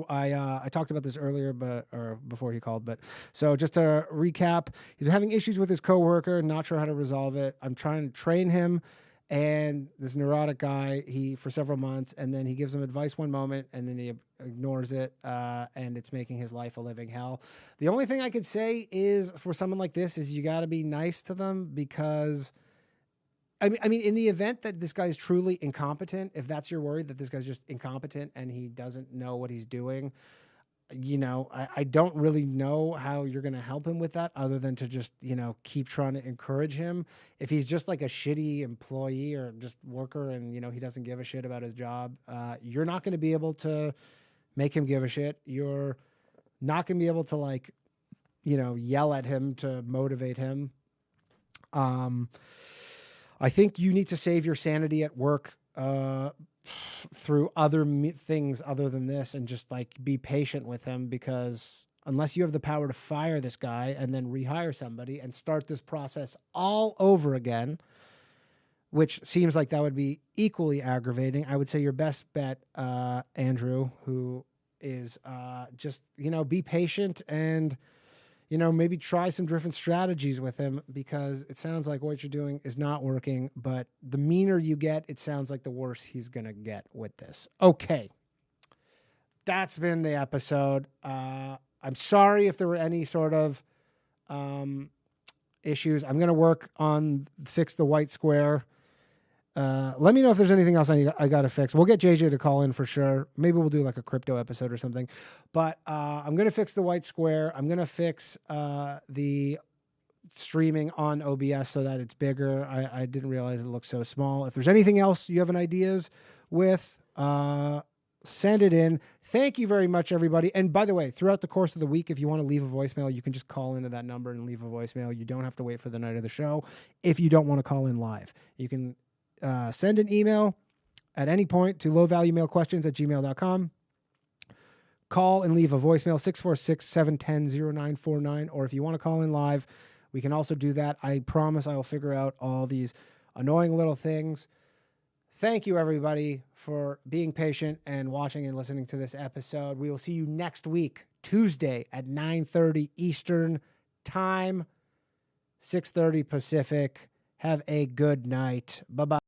I talked about this earlier, or before he called, but so just to recap, he's having issues with his coworker, not sure how to resolve it. I'm trying to train him, and this neurotic guy, for several months, and then he gives him advice one moment, and then he ignores it, and it's making his life a living hell. The only thing I could say is for someone like this is you got to be nice to them, because I mean, in the event that this guy's truly incompetent, if that's your worry, that this guy's just incompetent and he doesn't know what he's doing, I don't really know how you're going to help him with that other than to just, keep trying to encourage him. If he's just like a shitty employee or just worker and, he doesn't give a shit about his job, you're not going to be able to make him give a shit. You're not going to be able to yell at him to motivate him. I think you need to save your sanity at work through other things other than this, and just be patient with him, because unless you have the power to fire this guy and then rehire somebody and start this process all over again, which seems like that would be equally aggravating, I would say your best bet, Andrew, who is just, be patient and maybe try some different strategies with him, because it sounds like what you're doing is not working, but the meaner you get, it sounds like the worse he's going to get with this. Okay. That's been the episode. I'm sorry if there were any sort of issues. I'm going to work on fix the white square. Let me know if there's anything else I got to fix. We'll get JJ to call in for sure. Maybe we'll do a crypto episode or something. But I'm going to fix the white square. I'm going to fix the streaming on OBS so that it's bigger. I didn't realize it looked so small. If there's anything else you have an ideas with, send it in. Thank you very much, everybody. And by the way, throughout the course of the week, if you want to leave a voicemail, you can just call into that number and leave a voicemail. You don't have to wait for the night of the show if you don't want to call in live. You can send an email at any point to lowvaluemailquestions@gmail.com. Call and leave a voicemail, 646-710-0949. Or if you want to call in live, we can also do that. I promise I will figure out all these annoying little things. Thank you, everybody, for being patient and watching and listening to this episode. We will see you next week, Tuesday at 9:30 Eastern Time, 6:30 Pacific. Have a good night. Bye-bye.